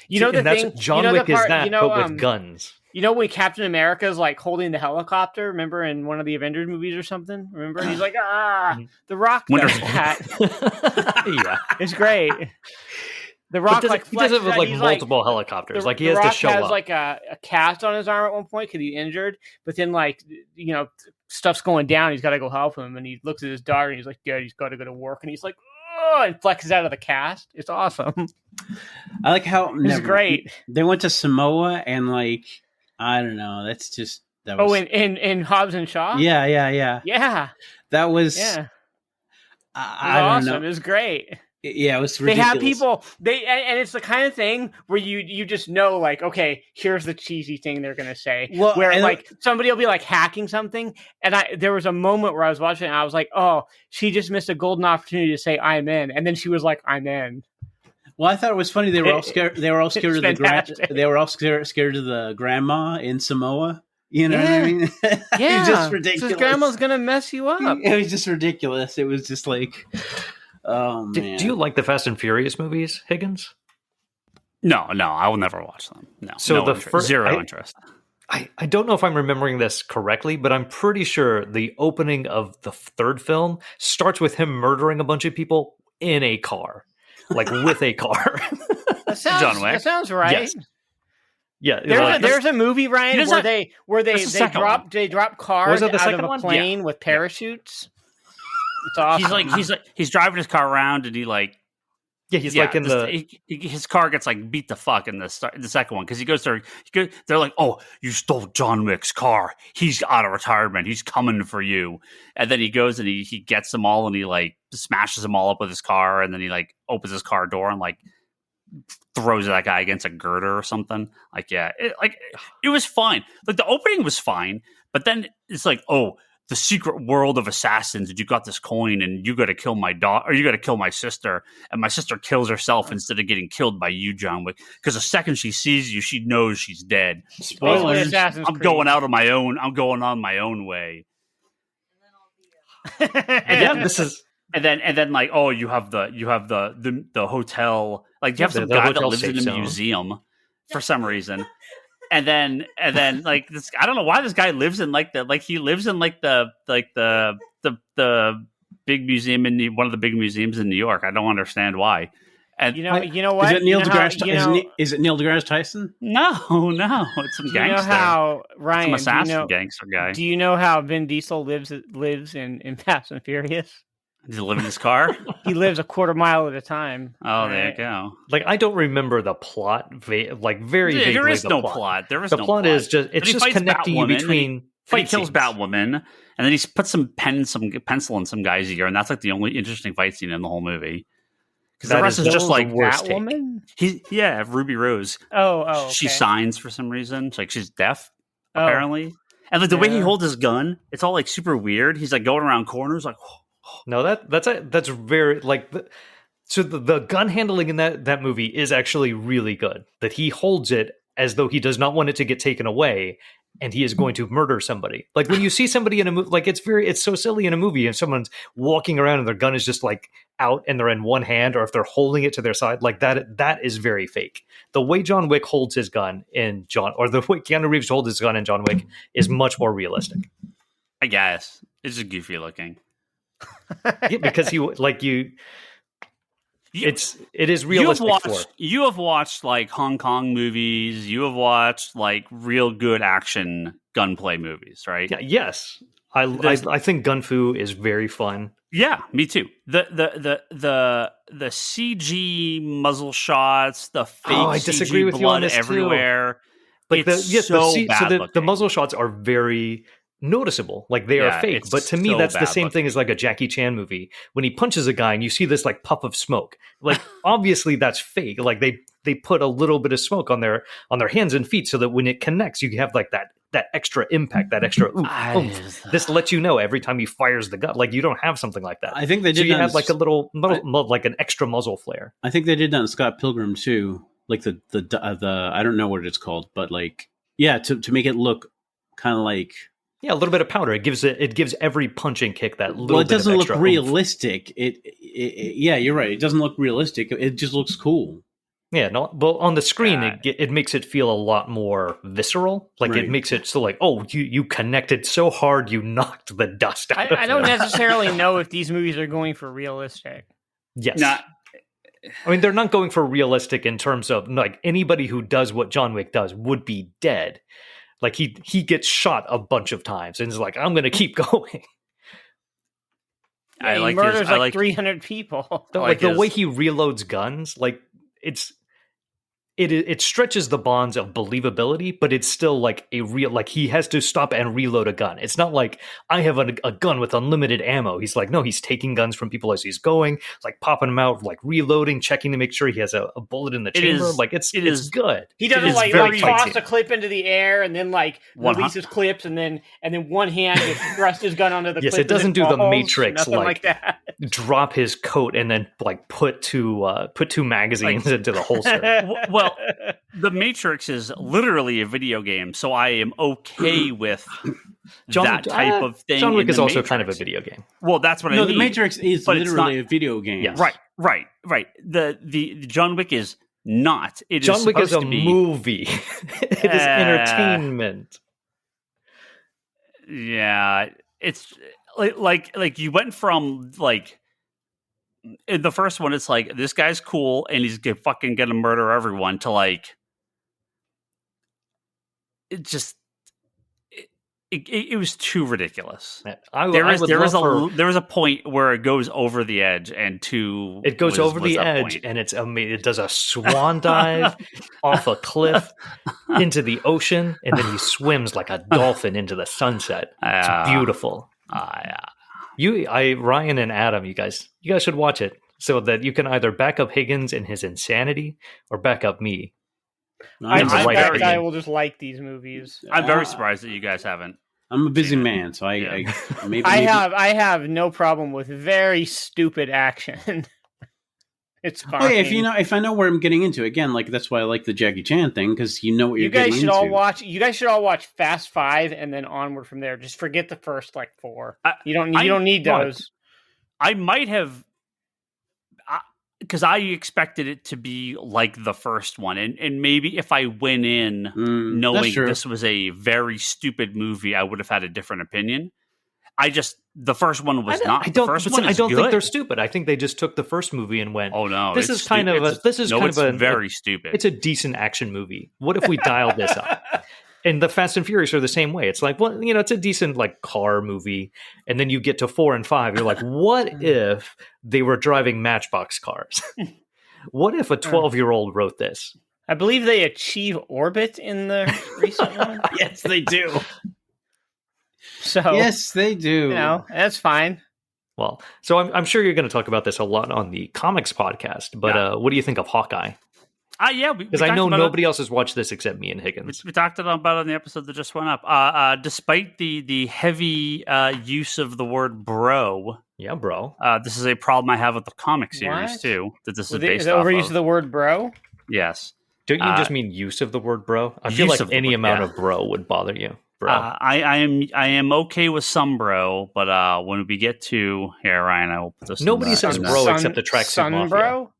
John Wick is that, but with guns. You know when Captain America is like holding the helicopter? Remember in one of the Avengers movies or something? Remember? And he's like, The Rock does that. Yeah, it's great. The Rock he does it with multiple helicopters. He has to show up. The Rock has like a cast on his arm at one point because he's injured. But then stuff's going down. He's got to go help him, and he looks at his daughter and he's like, "Good, he's got to go to work." And he's like, and flexes out of the cast. It's awesome. I like how it's great. They went to Samoa and I don't know. That's just that was. Oh, in Hobbs and Shaw. Yeah. That was. Yeah. I don't awesome. It was great. Yeah, it was ridiculous. They have people. And it's the kind of thing where you just know, like, okay, here's the cheesy thing they're gonna say. Where somebody will be like hacking something, and there was a moment where I was watching, and I was like, oh, she just missed a golden opportunity to say I'm in, and then she was like, I'm in. Well, I thought it was funny. They were all scared. They were all scared of they were all scared of the grandma in Samoa. You know what I mean? Yeah, it was just ridiculous. His grandma's gonna mess you up. It was just ridiculous. It was just like, oh man. Do you like the Fast and Furious movies, Higgins? No, I will never watch them. No, so zero interest. I don't know if I'm remembering this correctly, but I'm pretty sure the opening of the third film starts with him murdering a bunch of people in a car. With a car. John Wick. That sounds right. Yes. Yeah. There's a movie, Ryan, where they drop cars out of a plane with parachutes. It's awesome. He's driving his car around and he Yeah, he's like in his car gets like beat the fuck in the second one because he goes there. They're like, "Oh, you stole John Wick's car. He's out of retirement. He's coming for you." And then he goes and he gets them all and he like smashes them all up with his car. And then he like opens his car door and like throws that guy against a girder or something. Like, yeah, it was fine. Like the opening was fine, but then it's like, oh, the secret world of assassins, and you got this coin and you got to kill my daughter, or you got to kill my sister, and my sister kills herself instead of getting killed by you, John Wick, because the second she sees you, she knows she's dead. Spoilers. I'm going out on my own. I'm going on my own way. And then like, oh, you have the hotel, like you have some guy that lives in the museum for some reason. And then like this, I don't know why this guy lives in like the big museum in one of the big museums in New York. I don't understand why. And you know what? Is it Neil deGrasse? Is it Neil deGrasse Tyson? No, it's some gangster. You know how Ryan? Some assassin gangster guy. Do you know how Vin Diesel lives in Fast and Furious? Does he live in his car? He lives a quarter mile at a time. Oh, there you go. Like, I don't remember the plot. Like, very vaguely. There is no plot. plot. There is the no plot. plot. Is just it's just connecting you between. He kills Batwoman, and then he puts some pencil in some guy's ear, and that's like the only interesting fight scene in the whole movie. Because the rest is just like Batwoman. Ruby Rose. Okay. She signs for some reason. Like she's deaf, apparently. And like the way he holds his gun, it's all like super weird. He's like going around corners, like. No, that's very like. So the gun handling in that movie is actually really good. That he holds it as though he does not want it to get taken away, and he is going to murder somebody. Like when you see somebody in a movie, like it's so silly in a movie, if someone's walking around and their gun is just like out and they're in one hand, or if they're holding it to their side, like that is very fake. The way John Wick holds his gun or the way Keanu Reeves holds his gun in John Wick is much more realistic. I guess it's just goofy looking. Yeah, because it is realistic. You have watched like Hong Kong movies. You have watched like real good action gunplay movies, right? Yeah, yes, I think Gun Fu is very fun. Yeah, me too. The CG muzzle shots, the fake I disagree CG with blood you on this everywhere. Like the muzzle shots are very noticeable, like they are fake, but to me that's the same thing as like a Jackie Chan movie when he punches a guy and you see this like puff of smoke. Like obviously that's fake. Like they put a little bit of smoke on their hands and feet so that when it connects you have like that extra impact, that extra this lets you know every time he fires the gun. Like you don't have something like that. I think they did. So you have like a little like an extra muzzle flare. I think they did that in Scott Pilgrim too. Like the I don't know what it's called, but like to make it look kind of like. Yeah, a little bit of powder. It gives every punching kick that little. Well, it doesn't bit of look realistic. Yeah, you're right. It doesn't look realistic. It just looks cool. Yeah, no, but on the screen, it makes it feel a lot more visceral. Like it makes it so like, oh, you connected so hard, you knocked the dust out of it. I don't necessarily know if these movies are going for realistic. Yes. I mean, they're not going for realistic in terms of like anybody who does what John Wick does would be dead. Like he gets shot a bunch of times and is like, I'm going to keep going. He murders like 300 people. Like the way he reloads guns, like it stretches the bonds of believability, but it's still like a real, like he has to stop and reload a gun. It's not like I have a gun with unlimited ammo. He's like, no, he's taking guns from people as he's going, like popping them out, like reloading, checking to make sure he has a bullet in the chamber. Like it's good. He doesn't like toss a clip into the air and then like releases clips and then one hand just thrust his gun onto the clip. Yes, it doesn't do the Matrix like that. Drop his coat and then like put two magazines into the holster. Well, The Matrix is literally a video game, so I am okay with that type of thing. John Wick is also kind of a video game. Well, that's what I mean. No, The Matrix is literally a video game. Yes. Right. The John Wick is not. John Wick is a movie. It is entertainment. Yeah, it's like you went from like. In the first one, it's like this guy's cool and he's fucking gonna murder everyone. To like, it was too ridiculous. There was a point where it goes over the edge, and it goes over the edge, point. And it's amazing. It does a swan dive off a cliff into the ocean, and then he swims like a dolphin into the sunset. It's beautiful. Ryan and Adam, you guys should watch it so that you can either back up Higgins and his insanity or back up me. I will just like these movies. I'm very surprised that you guys haven't. I'm a busy man, so I have no problem with very stupid action. It's fine. Oh, yeah, if I know where I'm getting into, again, like that's why I like the Jackie Chan thing, because you know what you're getting into. You guys should all watch Fast 5 and then onward from there. Just forget the first 4. You don't need those. I might have. Because I expected it to be like the first one. And maybe if I went in knowing this was a very stupid movie, I would have had a different opinion. The first one was not. I don't think they're stupid. I think they just took the first movie and went, "Oh no, this is kind of very stupid. It's a decent action movie. What if we dial this up?" And the Fast and Furious are the same way. It's like, well, it's a decent car movie. And then you get to 4 and 5. You're like, what if they were driving Matchbox cars? What if a 12-year-old wrote this? I believe they achieve orbit in the recent one. Yes, they do. So yes, they do. That's fine. Well, so I'm sure you're going to talk about this a lot on the comics podcast. But what do you think of Hawkeye? Because I know nobody else has watched this except me and Higgins. We talked about it on the episode that just went up. Despite the heavy use of the word bro. Yeah, bro. This is a problem I have with the comic series, too. That this is based off overuse of the word bro? Yes. Don't you just mean use of the word bro? I feel like any amount of bro would bother you. Bro. I am okay with some bro, but when we get to... Here, Ryan, I will put this Nobody says bro except the Tracksuit Mafia. Bro?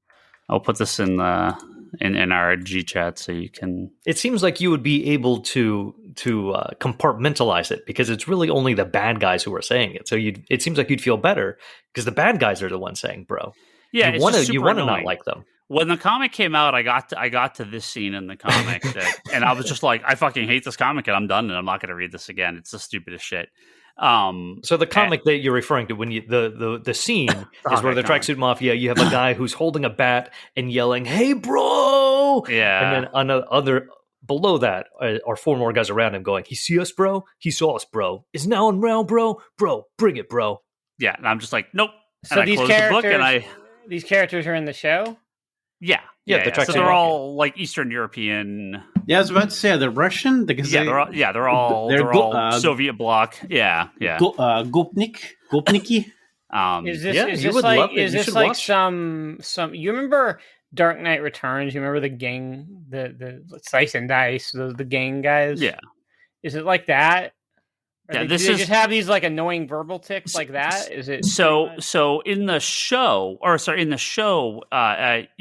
I'll put this in our G chat so you can. It seems like you would be able to compartmentalize it because it's really only the bad guys who are saying it. So it seems like you'd feel better because the bad guys are the ones saying "bro." Yeah, you want to not like them. When the comic came out, I got to this scene in the comic and I was just like, I fucking hate this comic and I'm done and I'm not going to read this again. It's the stupidest shit. So the comic that you're referring to, when the scene is where the Tracksuit Mafia, you have a guy who's holding a bat and yelling, "Hey, bro!" Yeah, and then below that are 4 more guys around him going, "He see us, bro? He saw us, bro. Is now on round, bro? Bro, bring it, bro." Yeah, and I'm just like, nope. So these characters are in the show. Yeah. So they're all like Eastern European. Yeah, I was about to say, they're Russian. They're all Soviet bloc. Yeah. Gopniki. Is this like some? You remember Dark Knight Returns? You remember the gang, the Slice and Dice, the gang guys? Yeah. Is it like that? Yeah, do they just have these like annoying verbal tics like that? Is it so in the show, you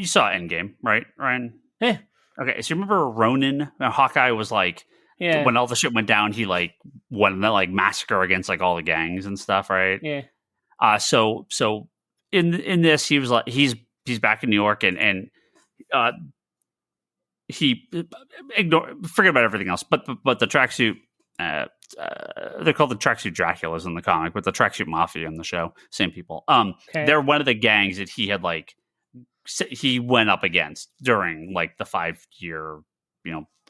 saw Endgame, right, Ryan? Yeah. Okay, so you remember Ronin? Hawkeye was like, when all the shit went down, he like went that like massacre against like all the gangs and stuff, right? Yeah. So in this, he was like, he's back in New York and he forget about everything else, but the tracksuit. They're called the Tracksuit Draculas in the comic, but the Tracksuit Mafia in the show, same people. They're one of the gangs that he had he went up against during like the 5-year,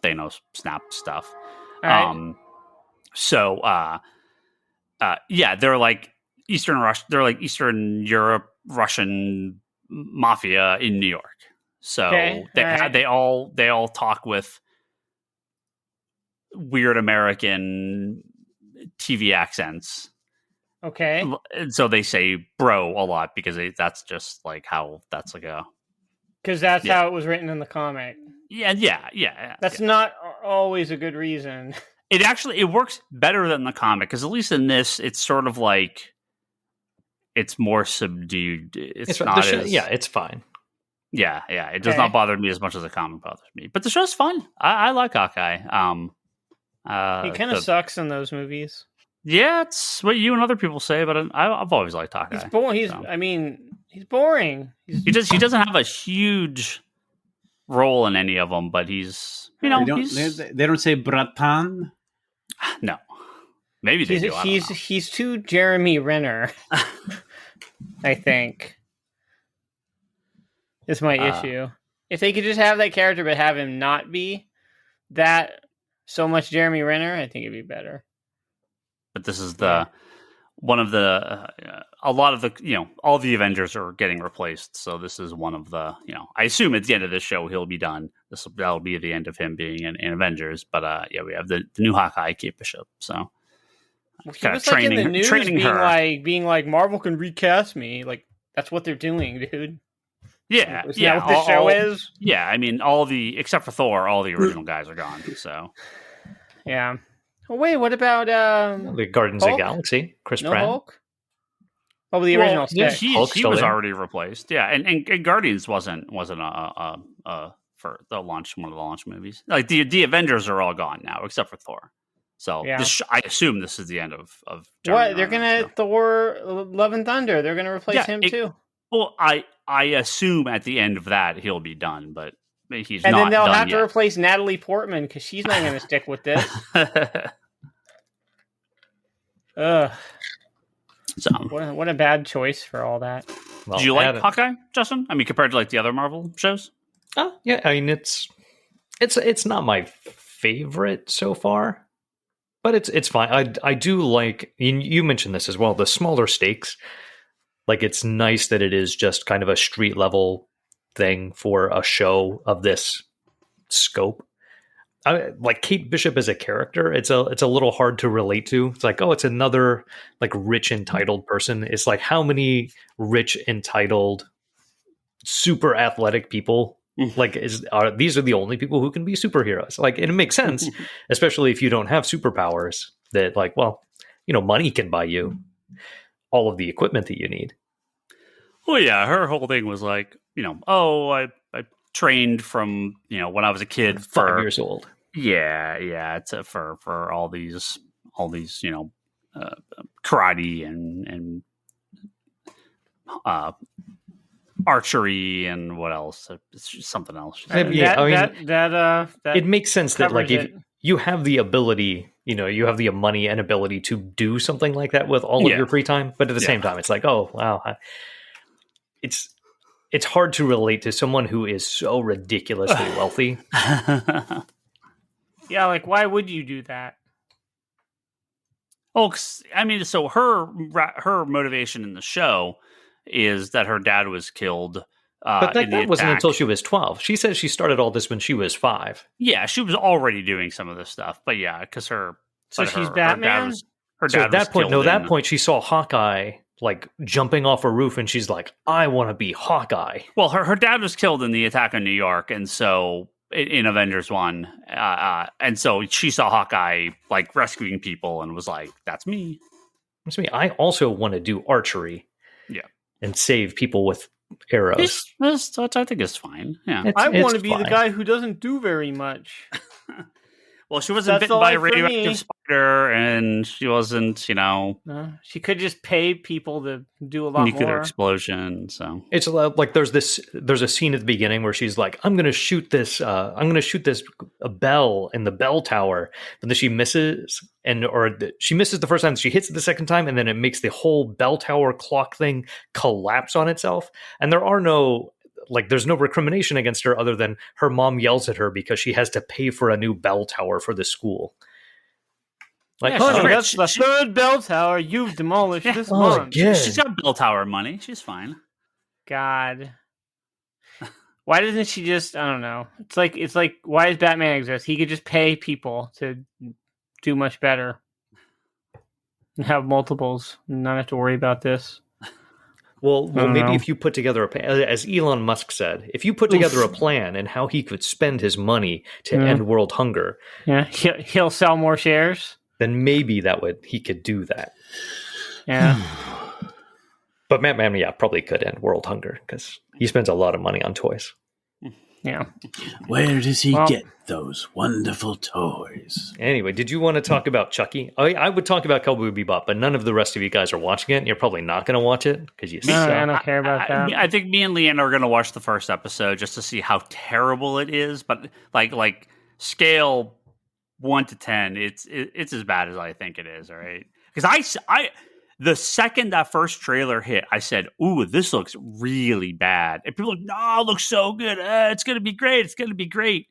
Thanos snap stuff. Right. They're like they're like Eastern Europe Russian mafia in New York. So they all talk with weird American TV accents. Okay. And so they say bro a lot because that's just like how that's like a... Because that's how it was written in the comic. Yeah. That's not always a good reason. It works better than the comic because at least in this, it's sort of like it's more subdued. It's not it's fine. Yeah. It does not bother me as much as the comic bothers me. But the show's fun. I like Hawkeye. He kind of sucks in those movies. Yeah, it's what you and other people say, but I've always liked Hawkeye. He's boring. He's boring. He doesn't have a huge role in any of them, but he's they don't say Bratan. No. Maybe they do. He's too Jeremy Renner. I think is my issue. If they could just have that character, but have him not be that so much Jeremy Renner, I think it'd be better. But this is one of the a lot of the all of the Avengers are getting replaced, so this is one of the I assume at the end of this show he'll be done. That'll be the end of him being in Avengers. But we have the new Hawkeye, Kate Bishop. So he was training in the news, being like Marvel can recast me. Like that's what they're doing, dude. Yeah, Is that what the show is? Yeah, I mean except for Thor, all the original guys are gone. So yeah. Oh, wait, what about the Guardians of the Galaxy? Chris Pratt. Hulk? Oh, the original. He was already replaced. Yeah, and Guardians wasn't for the launch, one of the launch movies. Like the Avengers are all gone now except for Thor. So I assume this is the end of what they're gonna Thor Love and Thunder. They're gonna replace him too. Well, I assume at the end of that he'll be done, but he's and not. And then they'll done have yet. to replace Natalie Portman because she's not gonna stick with this. Ugh. So what a bad choice for all that. Well, do you like Hawkeye, Justin? I mean, compared to like the other Marvel shows? Oh yeah, I mean it's not my favorite so far, but it's fine. I do like you mentioned this as well. The smaller stakes, like it's nice that it is just kind of a street level thing for a show of this scope. Like Kate Bishop as a character, it's a little hard to relate to. It's like, oh, it's another like rich entitled person. It's like how many rich entitled super athletic people like these are the only people who can be superheroes. Like, and it makes sense, especially if you don't have superpowers. That like, well, money can buy you all of the equipment that you need. Well, yeah, her whole thing was like, I trained from when I was a kid for 5 years old. Yeah, it's for all these karate and archery and what else? It's just something else. It makes sense that like if you have the ability, you have the money and ability to do something like that with all of your free time, but at the same time, it's like, oh wow, it's hard to relate to someone who is so ridiculously wealthy. Yeah, like why would you do that? Oh, I mean, so her motivation in the show is that her dad was killed. But that wasn't until she was 12. She says she started all this when she was 5. Yeah, she was already doing some of this stuff. But yeah, because she's Batman. Her dad at that point, she saw Hawkeye like jumping off a roof, and she's like, "I want to be Hawkeye." Well, her dad was killed in the attack on New York, and so in Avengers 1, and so she saw Hawkeye like rescuing people, and was like, "That's me." That's me. I also want to do archery. Yeah, and save people with arrows. Which I think is fine. Yeah, I want to be the guy who doesn't do very much. Well, she wasn't bitten by a radioactive spider, and she wasn't, she could just pay people to do a lot nuclear more. Explosion. So it's like there's a scene at the beginning where she's like, I'm going to shoot this a bell in the bell tower, but then she misses, she misses the first time, she hits it the second time, and then it makes the whole bell tower clock thing collapse on itself, and there's no recrimination against her other than her mom yells at her because she has to pay for a new bell tower for the school. Like, that's the third bell tower you've demolished this month. She's got bell tower money. She's fine. God. Why doesn't she just, I don't know. It's like why does Batman exist? He could just pay people to do much better and have multiples and not have to worry about this. Well, maybe if you put together as Elon Musk said, if you put together a plan and how he could spend his money to end world hunger, he'll sell more shares. Then maybe he could do that. Yeah, but Batman, probably could end world hunger because he spends a lot of money on toys. Yeah, where does he get those wonderful toys? Anyway, did you want to talk about Chucky? I would talk about Cowboy Bebop, but none of the rest of you guys are watching it, and you're probably not going to watch it because I don't care about that. I think me and Leanne are going to watch the first episode just to see how terrible it is, but like scale 1 to 10, it's as bad as I think it is. All right, because I the second that first trailer hit, I said, "Ooh, this looks really bad," and people are like, "No, it looks so good. It's gonna be great. It's gonna be great."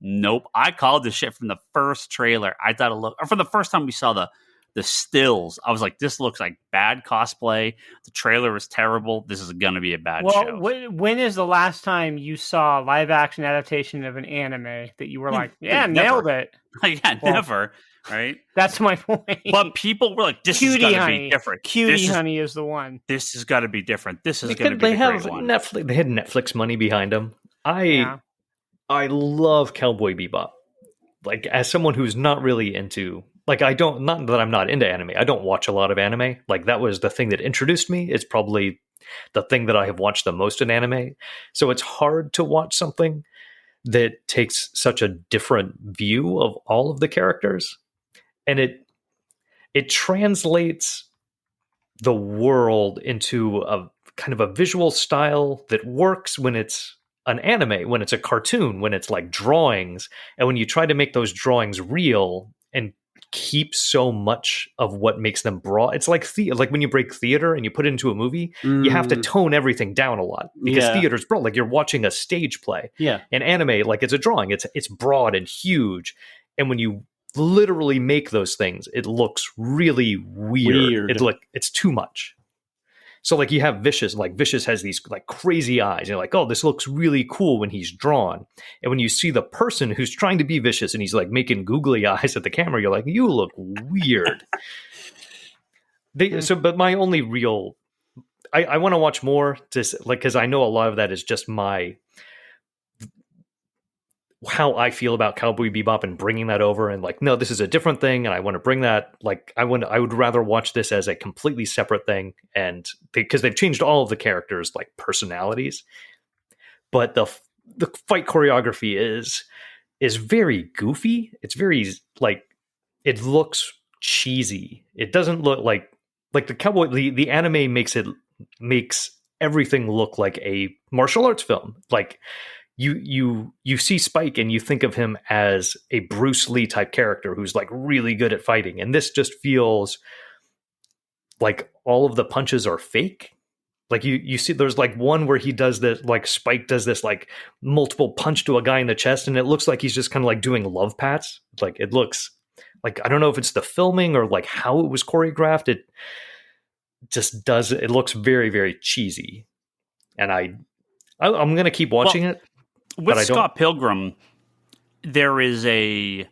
Nope, I called this shit from the first trailer. I thought it looked, or from the first time we saw the stills, I was like, this looks like bad cosplay. The trailer was terrible. This is going to be a bad show. When is the last time you saw a live action adaptation of an anime that you were like, yeah, nailed it? Never. Right? That's my point. But people were like, this is going to be different. Cutie Honey is the one. This has got to be different. This is going to be the great one. Netflix, they had Netflix money behind them. I love Cowboy Bebop. Like, as someone who's not really into... Like, not that I'm not into anime. I don't watch a lot of anime. Like, that was the thing that introduced me. It's probably the thing that I have watched the most in anime. So it's hard to watch something that takes such a different view of all of the characters. And it translates the world into a kind of a visual style that works when it's an anime, when it's a cartoon, when it's like drawings. And when you try to make those drawings real and keep so much of what makes them broad. It's like like when you break theater and you put it into a movie, you have to tone everything down a lot because theater's broad. Like, you're watching a stage play. Yeah. And anime, like, it's a drawing. It's broad and huge. And when you literally make those things, it looks really weird. It's too much. So, like, you have Vicious. Like, Vicious has these like crazy eyes. You're like, oh, this looks really cool when he's drawn. And when you see the person who's trying to be vicious and he's like making googly eyes at the camera, you're like, you look weird. But my only real, I want to watch more, because I know a lot of that is just how I feel about Cowboy Bebop and bringing that over, and like, no, this is a different thing, and I want to bring that. Like, I would rather watch this as a completely separate thing, and because they've changed all of the characters' like personalities, but the fight choreography is very goofy. It's very like, it looks cheesy. It doesn't look like the cowboy. The anime makes everything look like a martial arts film. Like, you see Spike and you think of him as a Bruce Lee type character who's like really good at fighting. And this just feels like all of the punches are fake. Like, you see there's like one where he does this, like Spike does this like multiple punch to a guy in the chest, and it looks like he's just kind of like doing love pats. Like, it looks like, I don't know if it's the filming or like how it was choreographed. It just it looks very, very cheesy. And I'm going to keep watching it. With Scott Pilgrim, there is a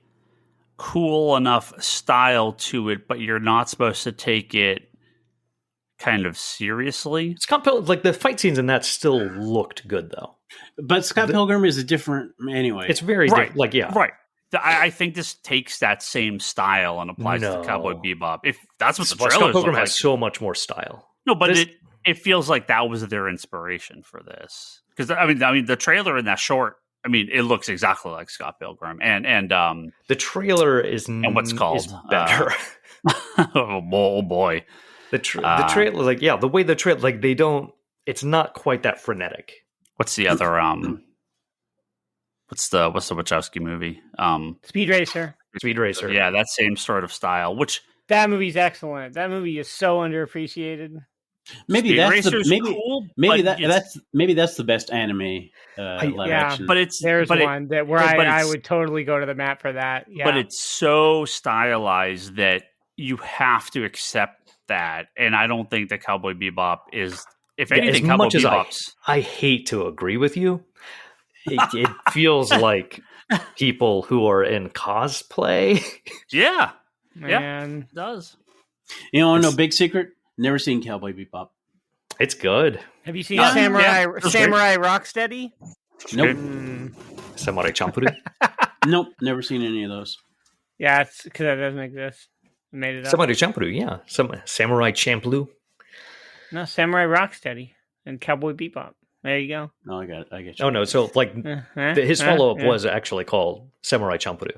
cool enough style to it, but you're not supposed to take it kind of seriously. Scott Pilgrim, like, the fight scenes in that still looked good, though. But Scott Pilgrim is a different, anyway. It's very different. Like, yeah. Right. I think this takes that same style and applies to Cowboy Bebop. If that's what the trailers Scott Pilgrim look has like. so much more style. No, but it feels like that was their inspiration for this. Because I mean, the trailer in that short, I mean, it looks exactly like Scott Pilgrim, and the trailer is better. Oh boy, the trailer, like, yeah, the way the trailer, like, they don't. It's not quite that frenetic. What's the other what's the Wachowski movie? Speed Racer. Speed Racer. Yeah, that same sort of style. That movie's excellent. That movie is so underappreciated. Maybe that's the best anime live action. But I would totally go to the mat for that. Yeah. But it's so stylized that you have to accept that, and I don't think that Cowboy Bebop is. If anything, as much as I hate to agree with you, it feels like people who are in cosplay. Yeah, man, it does. You know, no big secret. Never seen Cowboy Bebop. It's good. Have you seen Samurai Rocksteady? Nope. Samurai Champloo? Nope, never seen any of those. Yeah, it's because that doesn't exist. I made it up. Samurai Champloo, yeah. Samurai Champloo. No, Samurai Rocksteady and Cowboy Bebop. There you go. Oh, I got it. You. Oh, no, so like his follow-up was actually called Samurai Champloo.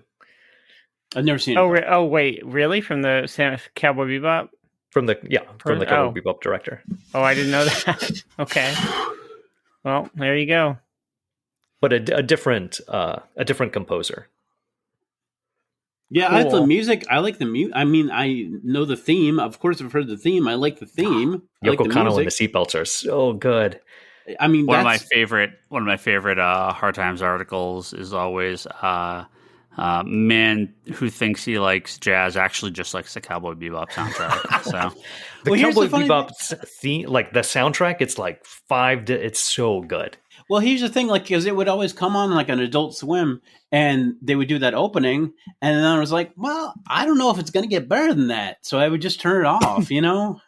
I've never seen it. Oh, wait, really? From the Cowboy Bebop? From the Cowboy Bebop director. Oh, I didn't know that. Okay. Well, there you go. But a different composer. Yeah, cool. I like the music. I like the music. I mean, I know the theme. Of course, I've heard the theme. I like the theme. Yoko Kanno and the seatbelts are so good. I mean, one of my favorite Hard Times articles is always man who thinks he likes jazz actually just likes the Cowboy Bebop soundtrack. So the Cowboy Bebop theme, like the soundtrack, it's like it's so good. Well, here's the thing, like, because it would always come on like an Adult Swim, and they would do that opening, and then I was like, well, I don't know if it's going to get better than that, so I would just turn it off, you know?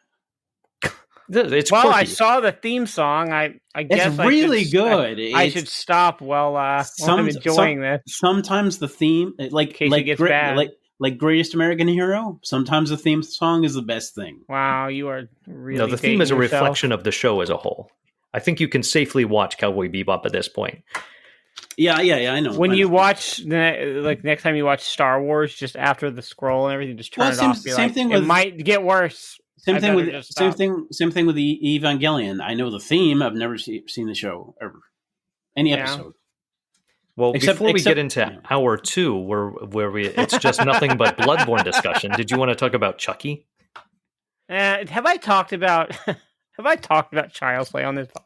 It's well, quirky. I saw the theme song. I guess it's really good. I should stop while I'm enjoying this. Sometimes the theme, like Greatest American Hero, sometimes the theme song is the best thing. Wow, you are really no. The theme is a reflection of the show as a whole. I think you can safely watch Cowboy Bebop at this point. Yeah, I know. When you watch, next time you watch Star Wars, just after the scroll and everything, just turn it off. Same thing with, it might get worse. Same thing with the Evangelion. I know the theme. I've never seen the show ever, any episode. Well, before we get into hour 2, where it's just nothing but Bloodborne discussion. Did you want to talk about Chucky? Have I talked about Child's Play on this podcast?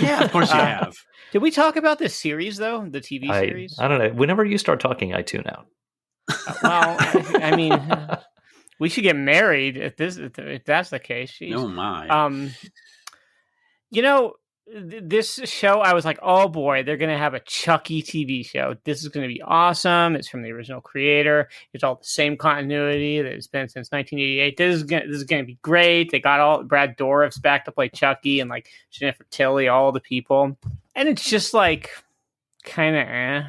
Yeah, of course you have. Did we talk about this series though? The TV series? I don't know. Whenever you start talking, I tune out. Well, I mean, we should get married if that's the case. Jeez. Oh my. This show, I was like, oh boy, they're going to have a Chucky TV show. This is going to be awesome. It's from the original creator. It's all the same continuity that it's been since 1988. This is going to be great. They got all Brad Dourif's back to play Chucky and like Jennifer Tilly, all the people. And it's just like kind of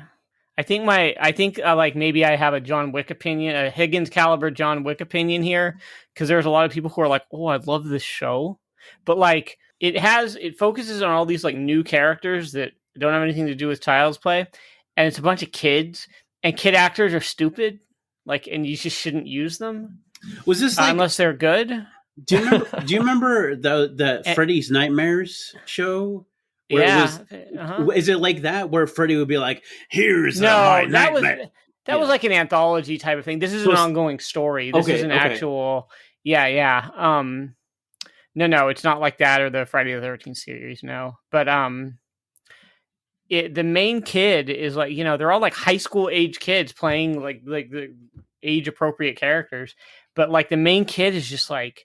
I think maybe I have a John Wick opinion, a Higgins caliber John Wick opinion here, because there's a lot of people who are like, oh, I love this show. But like, it focuses on all these like new characters that don't have anything to do with Child's Play, and it's a bunch of kids, and kid actors are stupid, like, and you just shouldn't use them. Was this like, unless they're good? Do you remember the Freddy's Nightmares show? Yeah. Is it like that where Freddy would be like, "Here's my nightmare"? That was like an anthology type of thing. This is an ongoing story. This is an actual. Yeah. No, it's not like that or the Friday the 13th series. No, but the main kid is like, they're all like high school age kids playing like the age appropriate characters, but like the main kid is just like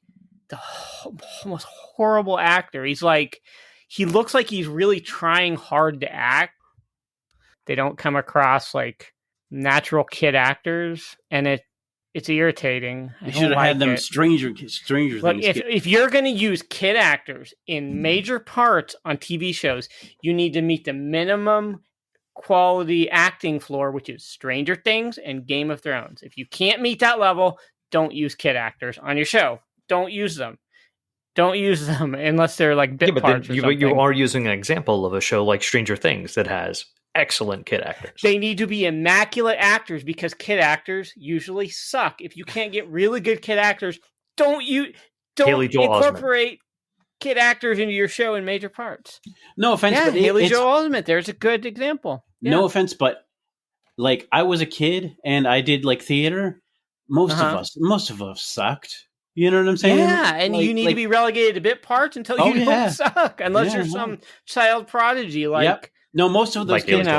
the most horrible actor. He's like, he looks like he's really trying hard to act. They don't come across like natural kid actors, and it's irritating. You should have had them stranger Look, things. If you're going to use kid actors in major parts on TV shows, you need to meet the minimum quality acting floor, which is Stranger Things and Game of Thrones. If you can't meet that level, don't use kid actors on your show. Don't use them. Don't use them unless they're like bit parts or something. You are using an example of a show like Stranger Things that has excellent kid actors. They need to be immaculate actors because kid actors usually suck. If you can't get really good kid actors, don't incorporate kid actors into your show in major parts. No offense, but Haley Joel Osment, there's a good example. Yeah. No offense, but like I was a kid and I did like theater. Most of us sucked. You know what I'm saying? Yeah, and you need to be relegated to bit parts until you don't suck, unless you're some child prodigy like. Yep. No, most of those kids,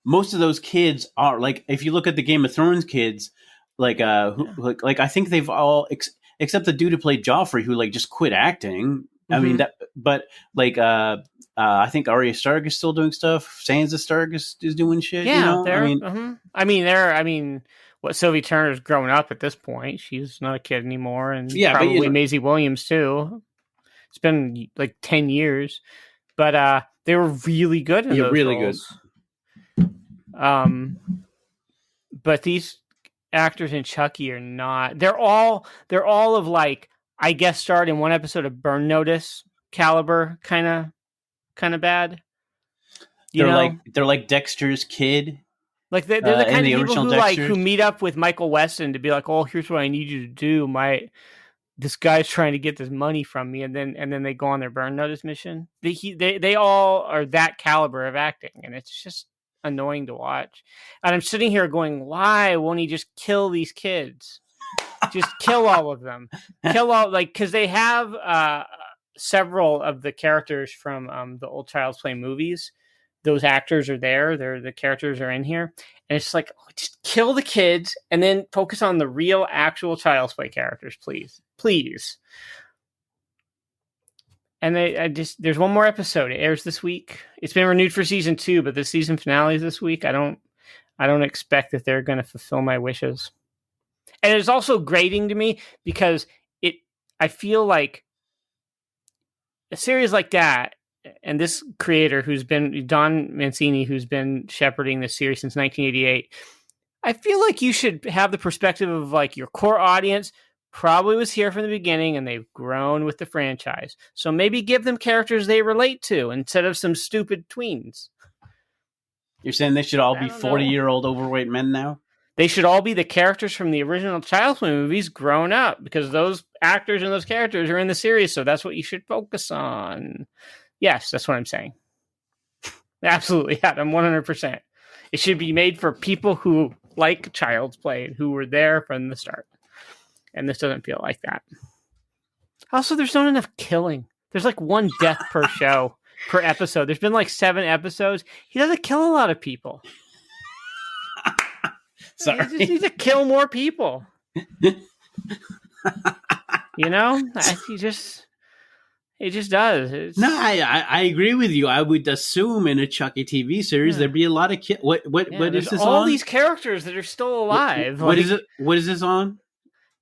most of those kids are like, if you look at the Game of Thrones kids, like I think they've all except the dude who played Joffrey, who like just quit acting. I mean but like I think Arya Stark is still doing stuff. Sansa Stark is doing shit. Yeah, what Sylvie Turner's grown up at this point. She's not a kid anymore, and probably Maisie Williams too. It's been like 10 years, but they were really good in those roles. Good. But these actors in Chucky are not. They're all of like, I guess, starred in one episode of Burn Notice caliber, kind of bad. They're like Dexter's kid. Like they're the kind of people who meet up with Michael Weston to be like, oh, here's what I need you to do. This guy's trying to get this money from me, and then they go on their Burn Notice mission. They all are that caliber of acting, and it's just annoying to watch. And I'm sitting here going, why won't he just kill these kids? Just kill all of them. Kill all, like, because they have several of the characters from the old Child's Play movies. Those actors are there. The characters are in here. And it's like, just kill the kids and then focus on the real, actual Child's Play characters, please. Please. And there's one more episode. It airs this week. It's been renewed for season 2, but the season finale is this week. I don't expect that they're going to fulfill my wishes. And it's also grating to me because I feel like a series like that, and this creator who's been Don Mancini, who's been shepherding this series since 1988, I feel like you should have the perspective of like your core audience probably was here from the beginning and they've grown with the franchise. So maybe give them characters they relate to instead of some stupid tweens. You're saying they should all be 40-year-old overweight men now? They should all be the characters from the original Child's Play movies grown up because those actors and those characters are in the series. So that's what you should focus on. Yes, that's what I'm saying. Absolutely. Yeah, I'm 100%. It should be made for people who like Child's Play and who were there from the start. And this doesn't feel like that. Also, there's not enough killing. There's like 1 death per show, per episode. There's been like 7 episodes. He doesn't kill a lot of people. Sorry. He just needs to kill more people. You know? He just does. No, I agree with you. I would assume in a Chucky TV series there'd be a lot of what is this all on? These characters that are still alive. What is it? What is this on?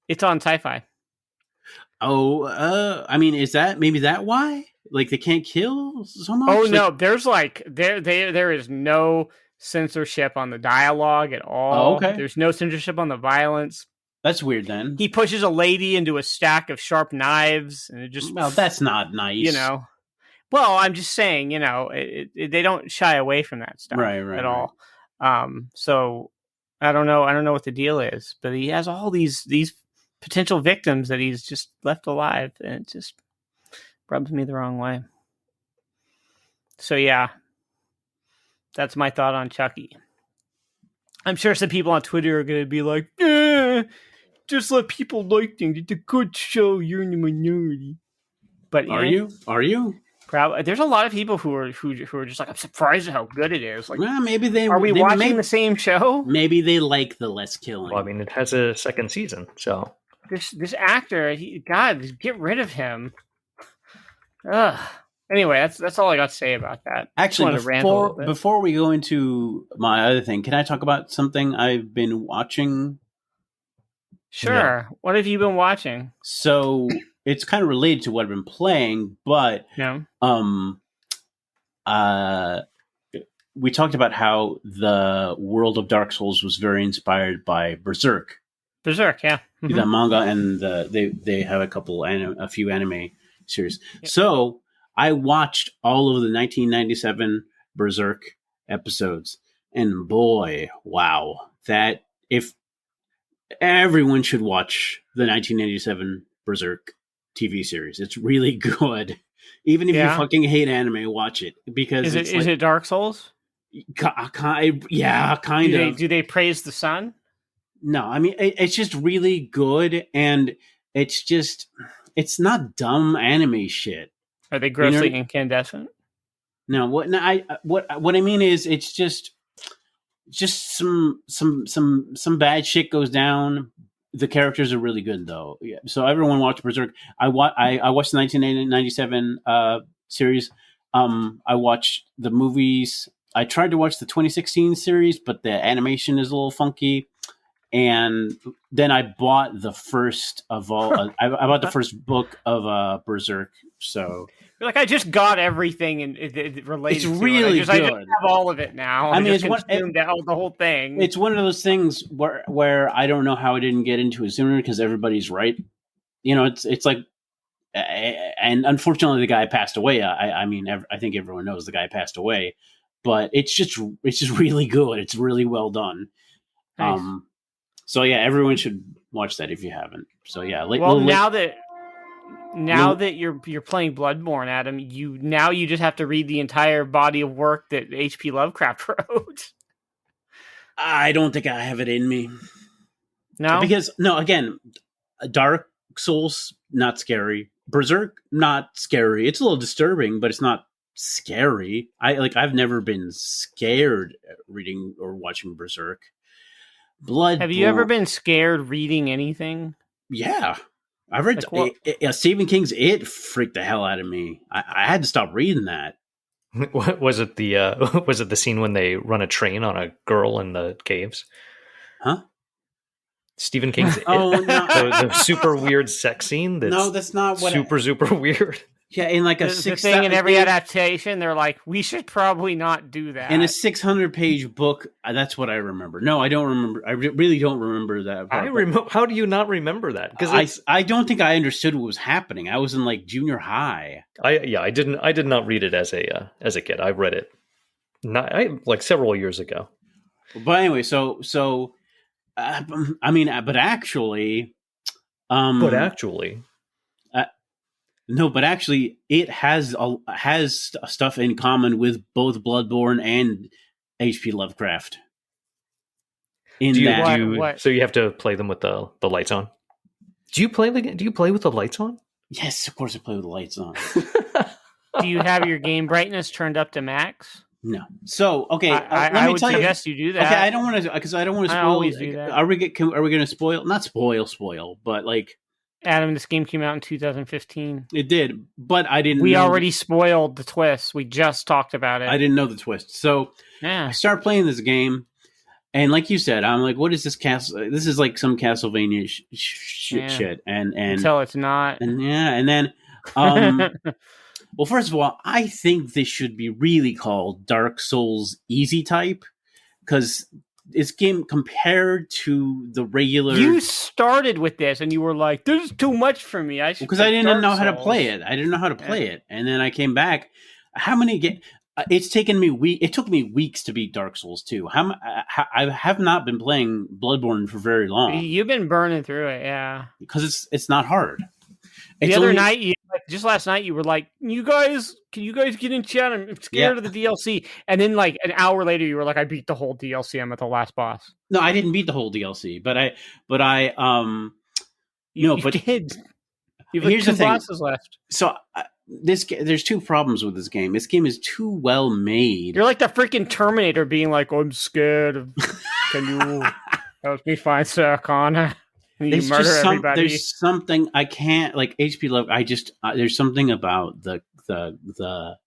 It's on Sci-Fi. Oh, I mean, is that maybe that why? Like they can't kill so much? Oh no, there's like there is no censorship on the dialogue at all. Oh, okay. There's no censorship on the violence. That's weird then. He pushes a lady into a stack of sharp knives and it just... Well, that's not nice. You know. Well, I'm just saying, you know, they don't shy away from that stuff at all. So I don't know what the deal is, but he has all these potential victims that he's just left alive, and it just rubs me the wrong way. So yeah, that's my thought on Chucky. I'm sure some people on Twitter are going to be like, just let people like things. It's a good show. You're in the minority. But are you? Probably. There's a lot of people who are just like, I'm surprised at how good it is. Like, well, maybe are we watching the same show? Maybe they like the less killing. Well, I mean, it has a second season, so this actor, God, get rid of him. Ugh. Anyway, that's all I got to say about that. Actually, before we go into my other thing, can I talk about something I've been watching? Sure. Yeah. What have you been watching? So it's kind of related to what I've been playing, but we talked about how the world of Dark Souls was very inspired by Berserk. Berserk, yeah. Mm-hmm. The manga and they have a few anime series. Yep. So I watched all of the 1997 Berserk episodes, and boy, wow, that if everyone should watch the 1987 Berserk TV series. It's really good. Even if you fucking hate anime, watch it because is it Dark Souls? Yeah, kind of. Do they praise the sun? No, I mean it's just really good, and it's not dumb anime shit. Are they grossly incandescent? No, what I mean is it's just some bad shit goes down. The characters are really good though. Yeah. So everyone watch Berserk. I watched the 1997 series. I watched the movies. I tried to watch the 2016 series, but the animation is a little funky. And then I bought the first of all. I bought the first book of Berserk. So you're like, I just got everything and it related. It's really good. I just have all of it now. I mean, the whole thing. It's one of those things where I don't know how I didn't get into it sooner because everybody's right. You know, it's like, and unfortunately, the guy passed away. I mean, I think everyone knows the guy passed away, but it's just really good. It's really well done. Nice. So yeah, everyone should watch that if you haven't. So yeah, now that now that you're playing Bloodborne, Adam, you just have to read the entire body of work that H.P. Lovecraft wrote. I don't think I have it in me. No? Because, no, again, Dark Souls, not scary. Berserk, not scary. It's a little disturbing, but it's not scary. I've never been scared reading or watching Berserk. Have you ever been scared reading anything? Yeah. I've read Stephen King's It freaked the hell out of me. I had to stop reading that. Was it the scene when they run a train on a girl in the caves? Huh? Stephen King's It. Oh, no. the super weird sex scene. That's not what. Super weird. Yeah, in like a the thing in every adaptation, they're like, we should probably not do that. In a 600-page book, that's what I remember. No, I don't remember. I really don't remember that part. How do you not remember that? Because I don't think I understood what was happening. I was in like junior high. I did not read it as a kid. I read it like several years ago. But anyway, so I mean, but actually. No, but actually, it has stuff in common with both Bloodborne and H.P. Lovecraft. So you have to play them with the lights on. Do you play with the lights on? Yes, of course I play with the lights on. Do you have your game brightness turned up to max? No. So okay, I would suggest you do that. Okay, I don't want to because I don't want to spoil. I always do that. Are we going to spoil? Not spoil, but like. Adam, this game came out in 2015. It did, but I didn't. We already spoiled the twist. We just talked about it. I didn't know the twist, so I start playing this game, and like you said, I'm like, "What is this castle? This is like some Castlevania shit." And until it's not. And then, well, first of all, I think this should be really called Dark Souls Easy Type because. This game compared to the regular. You started with this, and you were like, "This is too much for me." Because I didn't know how to play it. I didn't know how to play it, and then I came back. How many? It's taken me It took me weeks to beat Dark Souls 2. I have not been playing Bloodborne for very long. You've been burning through it, yeah. Because it's not hard. The other night, just last night, you were like, can you guys get in chat? I'm scared of the DLC. And then like an hour later, you were like, I beat the whole DLC. I'm at the last boss. No, I didn't beat the whole DLC, but I you did. Here's the 2 bosses left. So there's 2 problems with this game. This game is too well made. You're like the freaking Terminator being like, I'm scared. Can you help me find Sarah Connor? You murder everybody. There's something I can't like HP Love. There's something about the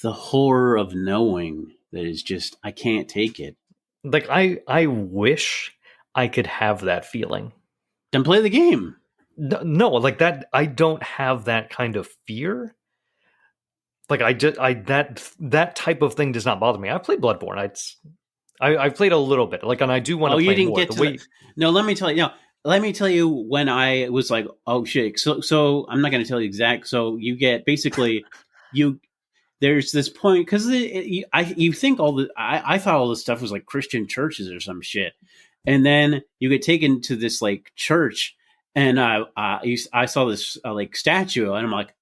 horror of knowing that is just I can't take it. Like I wish I could have that feeling. Then play the game. No, like that. I don't have that kind of fear. Like that type of thing does not bother me. I played Bloodborne. I played a little bit. Like, and I do want to play more. You didn't get to No, let me tell you. No, let me tell you when I was like, oh shit. So I'm not going to tell you exact. So you get basically there's this point because you think I thought all this stuff was like Christian churches or some shit, and then you get taken to this like church, and I saw this like statue, and I'm like,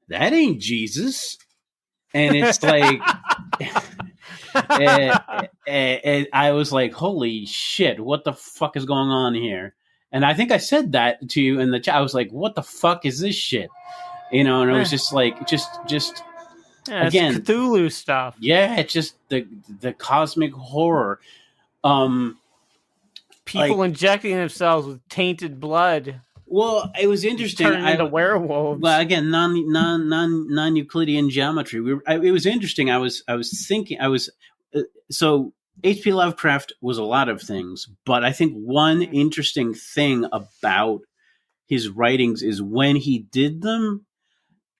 that ain't Jesus, and it's like. And I was like, holy shit, what the fuck is going on here? And I think I said that to you in the chat. I was like, what the fuck is this shit? And it was just like, just again, it's Cthulhu stuff. Yeah, it's just the cosmic horror. People injecting themselves with tainted blood. Well, it was interesting. Turning into werewolves. Well, again, non-Euclidean geometry. It was interesting. I was thinking. So H.P. Lovecraft was a lot of things, but I think one interesting thing about his writings is when he did them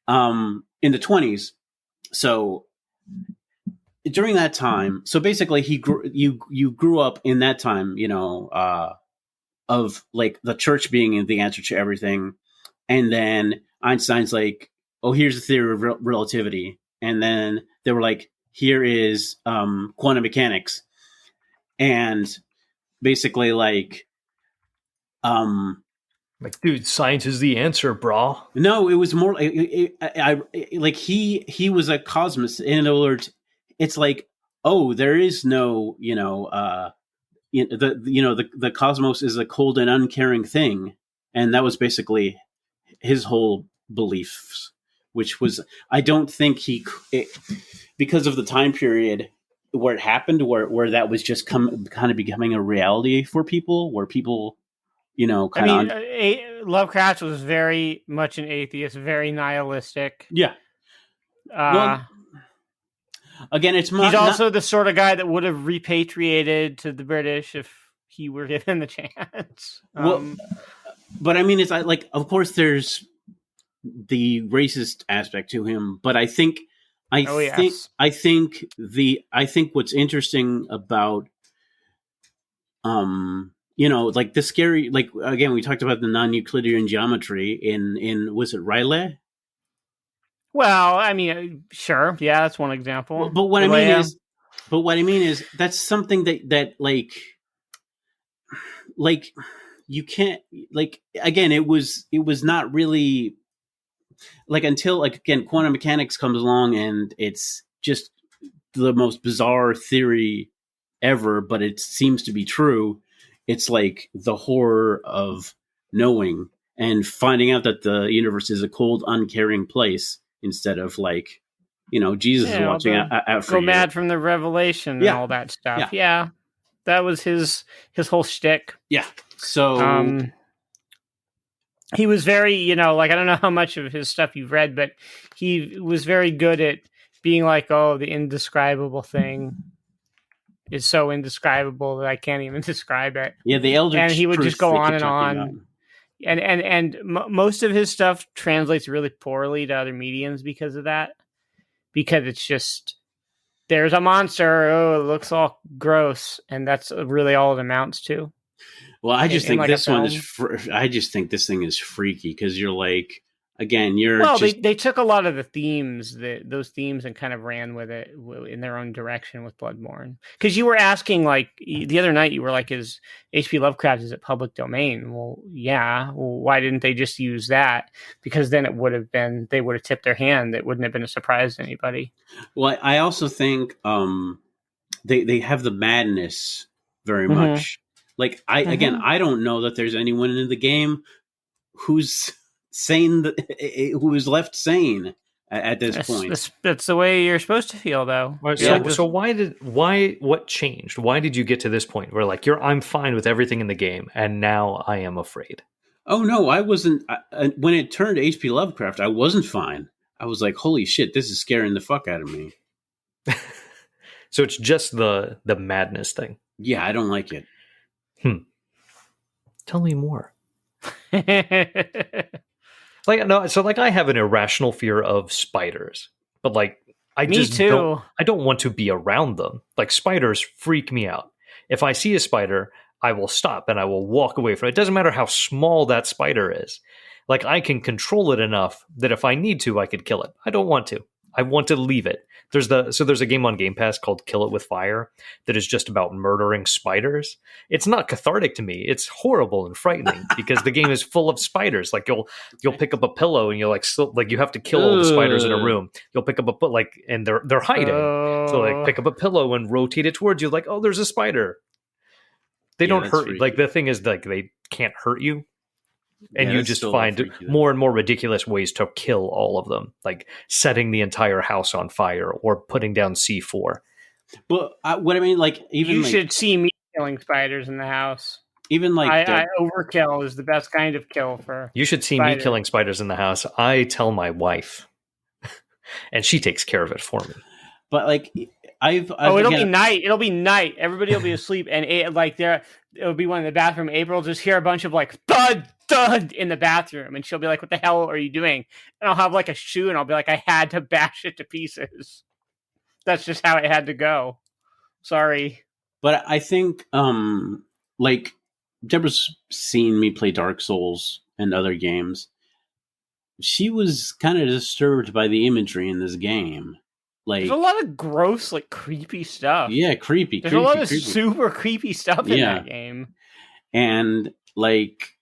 in the 1920s. So during that time, so basically, you grew up in that time, of like the church being the answer to everything. And then Einstein's like, oh, here's the theory of relativity. And then they were like, here is quantum mechanics. And basically like, Like, dude, science is the answer, brah. No, it was more like he was a cosmos. In other words, it's like, oh, there is no, the cosmos is a cold and uncaring thing, and that was basically his whole beliefs, which was, I don't think because of the time period where it happened, where that was just kind of becoming a reality for people, where people, Lovecraft was very much an atheist, very nihilistic. Yeah. Well, again, he's also the sort of guy that would have repatriated to the British if he were given the chance. But I mean, it's like, of course, there's the racist aspect to him, but I think what's interesting about, like the scary, like, again, we talked about the non-Euclidean geometry in was it Rayleigh? Well, I mean, sure, yeah, that's one example. But what I mean is that's something that like you can't, like, again, it was not really, like, until, like, again, quantum mechanics comes along and it's just the most bizarre theory ever, but it seems to be true. It's like the horror of knowing and finding out that the universe is a cold, uncaring place, instead of, like, Jesus is watching out for you. Go mad from the revelation and all that stuff. Yeah. That was his whole shtick. Yeah. So he was very, like, I don't know how much of his stuff you've read, but he was very good at being like, oh, the indescribable thing is so indescribable that I can't even describe it. Yeah, the Eldritch, and he would just go on and on. And most of his stuff translates really poorly to other mediums because of that. Because it's just, there's a monster, oh, it looks all gross, and that's really all it amounts to. Well, I just think this one is. I just think this thing is freaky because you're like, again, you're. Well, they took a lot of the themes, those themes, and kind of ran with it in their own direction with Bloodborne. Because you were asking, like, the other night, you were like, "Is H.P. Lovecraft, is it public domain?" Well, yeah. Well, why didn't they just use that? Because then they would have tipped their hand. It wouldn't have been a surprise to anybody. Well, I also think they have the madness very much. Like, again, I don't know that there's anyone in the game who's sane, who is left sane at this point. That's the way you're supposed to feel, though. So what changed? Why did you get to this point where, like, I'm fine with everything in the game, and now I am afraid? Oh no, I wasn't. When it turned to H.P. Lovecraft, I wasn't fine. I was like, holy shit, this is scaring the fuck out of me. So it's just the madness thing. Yeah, I don't like it. Tell me more. I have an irrational fear of spiders, but, like, I don't want to be around them. Like, spiders freak me out. If I see a spider, I will stop and I will walk away from it. It doesn't matter how small that spider is. Like, I can control it enough that if I need to, I could kill it. I don't want to. I want to leave it. There's a game on Game Pass called Kill It With Fire that is just about murdering spiders. It's not cathartic to me. It's horrible and frightening because the game is full of spiders. Like, you'll pick up a pillow and you're like you have to kill all the spiders in a room. You'll pick up and they're hiding. So, like, pick up a pillow and rotate it towards you. Like, oh, there's a spider. They don't hurt you. Like, the thing is, like, they can't hurt you. And you just find more and more ridiculous ways to kill all of them, like setting the entire house on fire or putting down C4. But what I mean, like, even you should see me killing spiders in the house. Even like overkill is the best kind of kill for. You should see me killing spiders in the house. I tell my wife, and she takes care of it for me. But, like, it'll be night. It'll be night. Everybody will be asleep, and it'll be one in the bathroom. April will just hear a bunch of, like, thud in the bathroom, and she'll be like, "What the hell are you doing?" And I'll have, like, a shoe, and I'll be like, "I had to bash it to pieces." That's just how it had to go. Sorry, but I think like, Deborah's seen me play Dark Souls and other games. She was kind of disturbed by the imagery in this game. Like, there's a lot of gross, like, creepy stuff. Yeah, creepy. There's a lot of super creepy stuff in that game. And, like,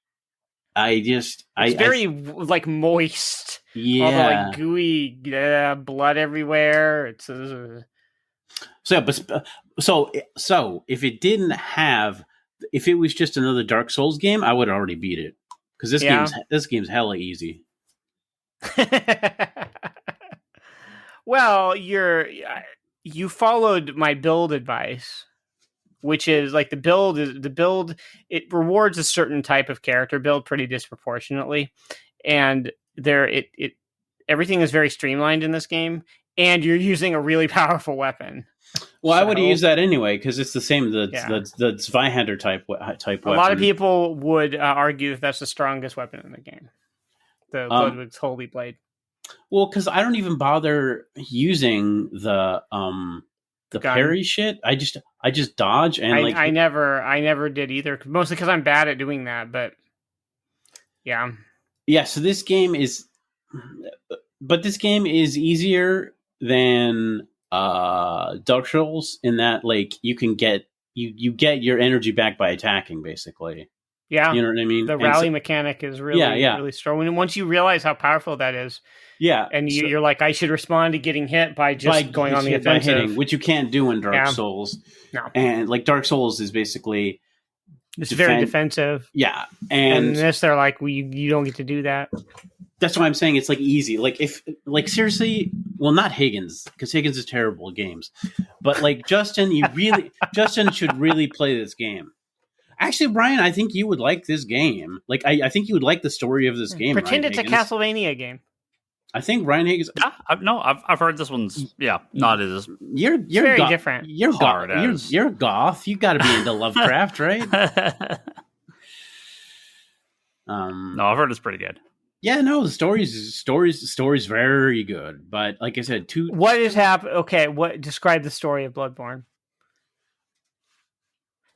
it's very like moist. Yeah. All the like gooey blood everywhere. It's so if it didn't have, if it was just another Dark Souls game, I would already beat it, because this game's hella easy. Well, you followed my build advice, which is like the build. It rewards a certain type of character build pretty disproportionately, and everything is very streamlined in this game, and you're using a really powerful weapon. Well, I would use that anyway, because it's the same. The Zweihander type weapon. A lot of people would argue that's the strongest weapon in the game. The Ludwig's Holy Blade. Well, because I don't even bother using the parry shit. I just dodge, and I never did either. Mostly because I'm bad at doing that. But yeah. So this game is easier than Dark Souls in that, like, you can get you get your energy back by attacking, basically. Yeah, you know what I mean. The rally mechanic is really really strong. And once you realize how powerful that is, and you're like, I should respond to getting hit by going on the offensive, hitting, which you can't do in Dark Souls. No, and like Dark Souls is basically very defensive. Yeah, and in this they're like, you don't get to do that. That's why I'm saying it's like easy. Like, if, like, seriously, well, not Higgins, because Higgins is terrible at games, but like Justin, Justin should really play this game. Actually, Brian, I think you would like this game. Like, I think you would like the story of this game. Pretend it's a Castlevania game. I think Ryan Higgins. I've heard this one's not as you're very different. You're goth. You got to be into Lovecraft, right? No, I've heard it's pretty good. Yeah, no, the story's very good. But like I said, what is happening? Okay, describe the story of Bloodborne?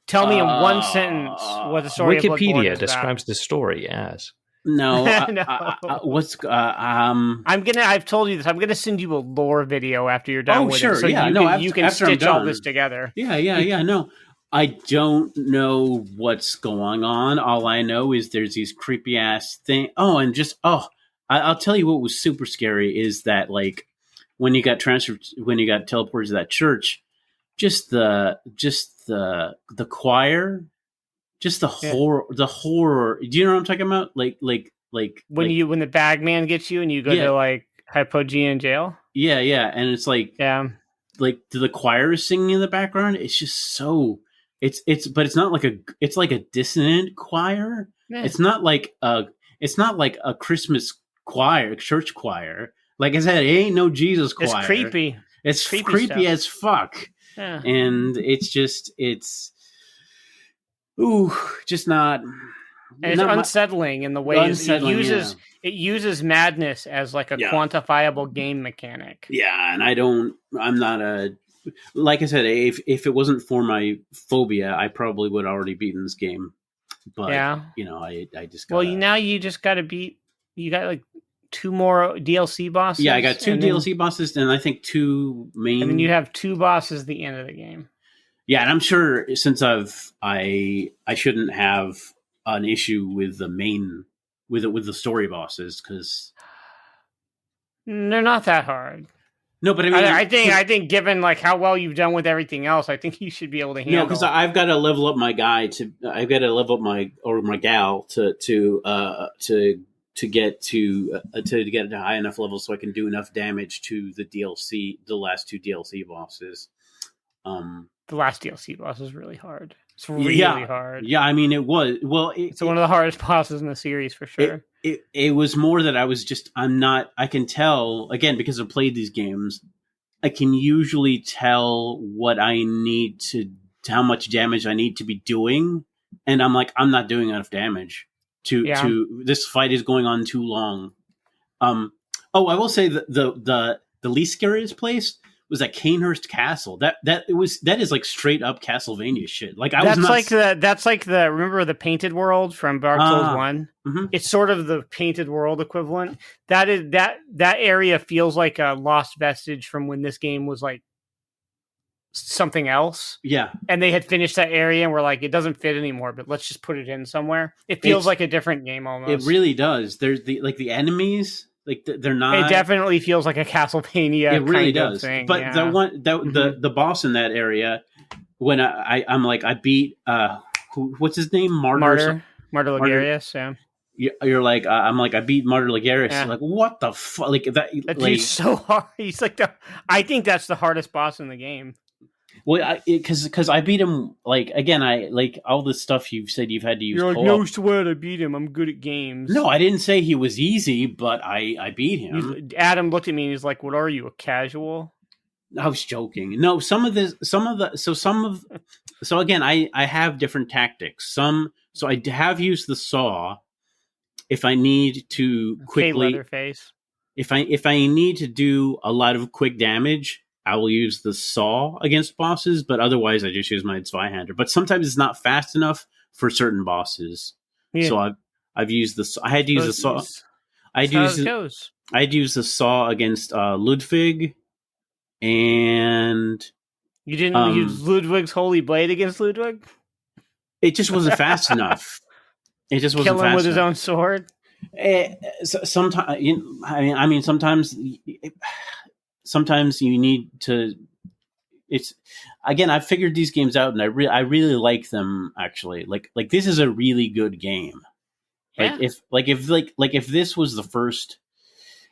Tell me in one sentence what the story of Bloodborne is about. Wikipedia describes the story as. No, I've told you this. I'm gonna send you a lore video after you're done with it. So you can stitch all this together. Yeah. No, I don't know what's going on. All I know is there's these creepy ass thing. I'll tell you what was super scary is that, like, when you got teleported to that church, just the choir. Just the horror. Do you know what I'm talking about? Like when the bag man gets you and you go to like Hypogea jail. Yeah, and it's like the choir is singing in the background. It's just so but it's not like it's like a dissonant choir. Yeah. It's not like a Christmas choir, church choir. Like I said, it ain't no Jesus choir. It's creepy. It's creepy as fuck. Yeah. And it's just not. And it's unsettling in the ways it uses madness as like a quantifiable game mechanic. Yeah, and I'm not like I said, if it wasn't for my phobia, I probably would have already beaten this game. But I just now you just got to beat. You got like 2 more DLC bosses. Yeah, I got 2 DLC bosses, and I think 2 main. And then you have 2 bosses at the end of the game. Yeah, and I'm sure since I shouldn't have an issue with the main with the story bosses, because they're not that hard. No, but I mean, I think given like how well you've done with everything else, I think you should be able to handle. No, because I've got to level up my guy I've got to level up my gal to get to a high enough level so I can do enough damage to the last 2 DLC bosses. The last DLC boss is really hard. It's really hard. Yeah, I mean, it was. Well, it's one of the hardest bosses in the series for sure. It was more that I can tell, again, because I've played these games, I can usually tell what I need how much damage I need to be doing. And I'm like, I'm not doing enough damage to this fight is going on too long. I will say that the least scariest place was at Canehurst Castle. That is like straight up Castlevania shit. Like that's like the remember the Painted World from Dark Souls 1? Mm-hmm. It's sort of the Painted World equivalent. That area feels like a lost vestige from when this game was like something else. Yeah. And they had finished that area and were like, it doesn't fit anymore, but let's just put it in somewhere. It feels like a different game almost. It really does. There's the enemies, like they're not. It definitely feels like a Castlevania. It really kind does. Of thing, but the boss in that area, when I'm like, I beat what's his name? Martyr Ligarius. Yeah. You're like, I'm like, I beat Martyr Ligarius. Yeah. Like, what the fuck? Like that dude's so hard. He's like I think that's the hardest boss in the game. Well, because I beat him, like, again, I like all the stuff you've said you've had to use. You're like, no sweat, I beat him. I'm good at games. No, I didn't say he was easy, but I beat him. Adam looked at me and he's like, what are you, a casual? I was joking. No, so again, I have different tactics. So I have used the saw if I need to quickly. Leatherface. If I need to do a lot of quick damage, I will use the saw against bosses, but otherwise I just use my Zweihander. But sometimes it's not fast enough for certain bosses. Yeah. So I've used the. I had to use the saw. I'd use the saw against Ludwig, and you didn't use Ludwig's holy blade against Ludwig. It just wasn't fast enough. It just wasn't kill him fast with enough. His own sword. Sometimes, I mean, sometimes you need to. It's again, I figured these games out, and I really like them. Actually, like this is a really good game. Yeah. If this was the first,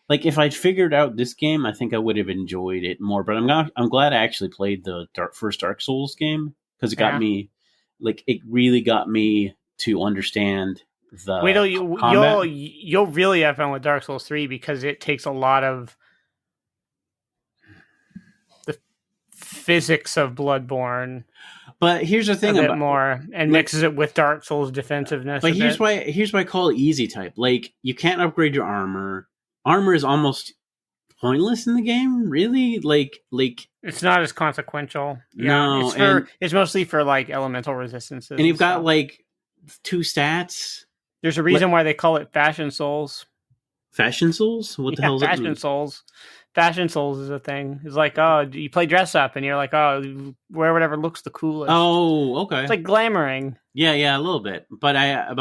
like if I'd figured out this game, I think I would have enjoyed it more. But I'm glad I actually played the first Dark Souls game because it got me, like it really got me to understand the. Wait till you'll really have fun with Dark Souls 3 because it takes a lot of the physics of Bloodborne. But here's the thing, a bit more, and mixes it with Dark Souls defensiveness. But here's why I call it easy type. Like you can't upgrade your armor. Armor is almost pointless in the game. Really, like it's not as consequential. No, it's mostly for like elemental resistances. And you've got like 2 stats. There's a reason why they call it Fashion Souls. Fashion Souls? What the hell is that? Fashion Souls. Fashion Souls is a thing. It's like, oh, you play dress up, and you're like, oh, wear whatever looks the coolest. Oh, okay. It's like glamoring. Yeah, a little bit. But I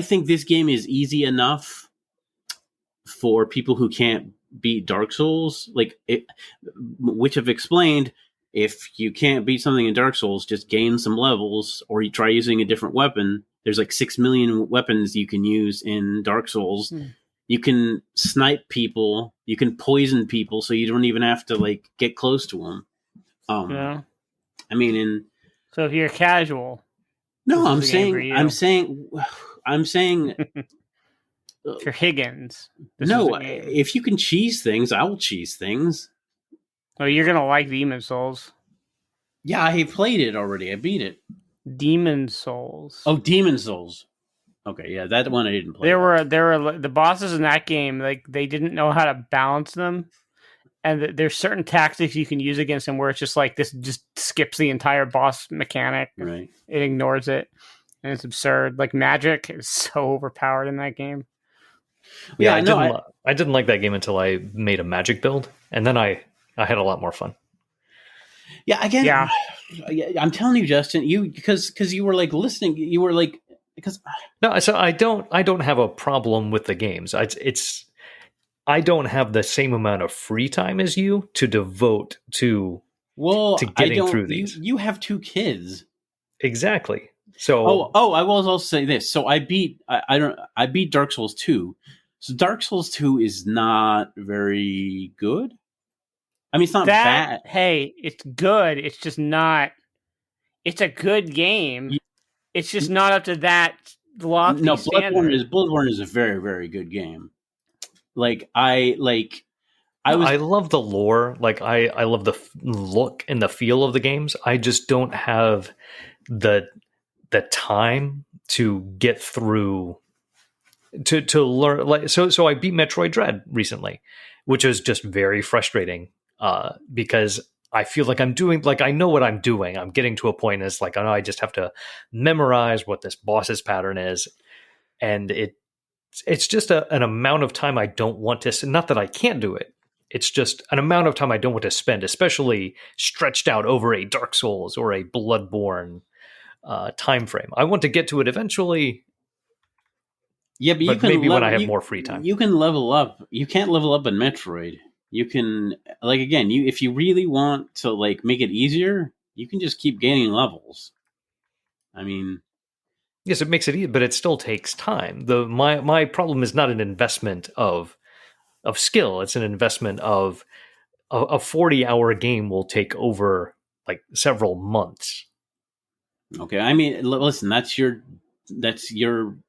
think this game is easy enough for people who can't beat Dark Souls, which have explained. If you can't beat something in Dark Souls, just gain some levels, or you try using a different weapon. There's like 6 million weapons you can use in Dark Souls. You can snipe people, you can poison people, so you don't even have to like get close to them. Yeah. I mean, so if you're casual, no, I'm saying, if you're Higgins, if you can cheese things, I will cheese things. Oh, you're gonna like Demon Souls. Yeah, I played it already. I beat it. Demon Souls. Oh, Demon Souls. Okay, yeah, that one I didn't play. There were the bosses in that game. Like they didn't know how to balance them, and there's certain tactics you can use against them where it's just like this just skips the entire boss mechanic. Right. It ignores it, and it's absurd. Like magic is so overpowered in that game. Yeah, I didn't like that game until I made a magic build, and then I had a lot more fun. Yeah, again, I'm telling you, Justin, because you were like listening, you were like no, so I don't have a problem with the games. I don't have the same amount of free time as you to devote to getting through these. You have 2 kids, exactly. So I will also say this. So I beat Dark Souls 2. So Dark Souls 2 is not very good. I mean, it's not bad. Hey, it's good. It's just not. It's a good game. It's just not up to that lofty standard. Bloodborne is a very, very good game. I love the lore. Like I love the look and the feel of the games. I just don't have the time to get through to learn. Like so I beat Metroid Dread recently, which was just very frustrating. Because I feel like I know what I'm doing. I'm getting to a point. It's like, I just have to memorize what this boss's pattern is. and it's just an amount of time I don't want to. Not that I can't do it. It's just an amount of time I don't want to spend, especially stretched out over a Dark Souls or a Bloodborne time frame. I want to get to it eventually. Yeah, but you can maybe when I have more free time. You can level up. You can't level up in Metroid. You can, like, again, if you really want to, like, make it easier, you can just keep gaining levels. I mean, yes, it makes it easy, but it still takes time. My problem is not an investment of skill. It's an investment of a 40-hour game will take over like several months. Okay, I mean, listen, that's your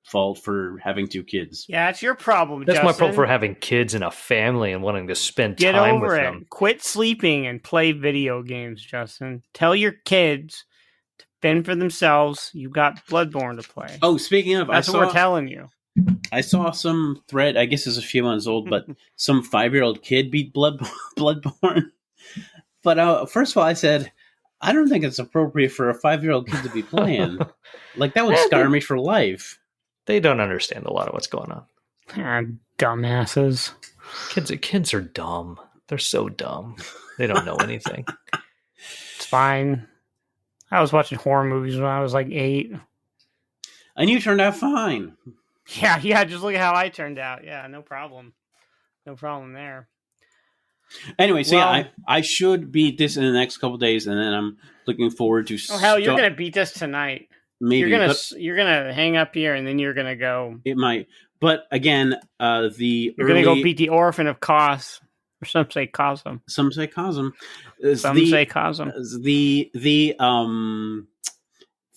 fault for having 2 kids. Yeah, it's your problem, That's Justin. my problem for having kids and a family and wanting to spend Get time over with it. them. Quit sleeping and play video games, Justin. Tell your kids to fend for themselves. You got Bloodborne to play. Oh, speaking of, that's what we're telling you. I saw some thread, I guess it's a few months old, but some 5-year-old kid beat Bloodborne. But first of all, I said, I don't think it's appropriate for a 5-year-old kid to be playing. Like, that would scar me for life. They don't understand a lot of what's going on. Dumbasses. Kids are dumb. They're so dumb. They don't know anything. It's fine. I was watching horror movies when I was like 8. And you turned out fine. Yeah, just look at how I turned out. Yeah, no problem. No problem there. Anyway, so yeah, I should beat this in the next couple of days, and then I'm looking forward to. Oh hell, you're gonna beat this tonight. Maybe you're gonna hang up here, and then you're gonna go. It might, but again, you're gonna go beat the Orphan of Kos, or some say Cosm. Some say Cosm. Say Cosm.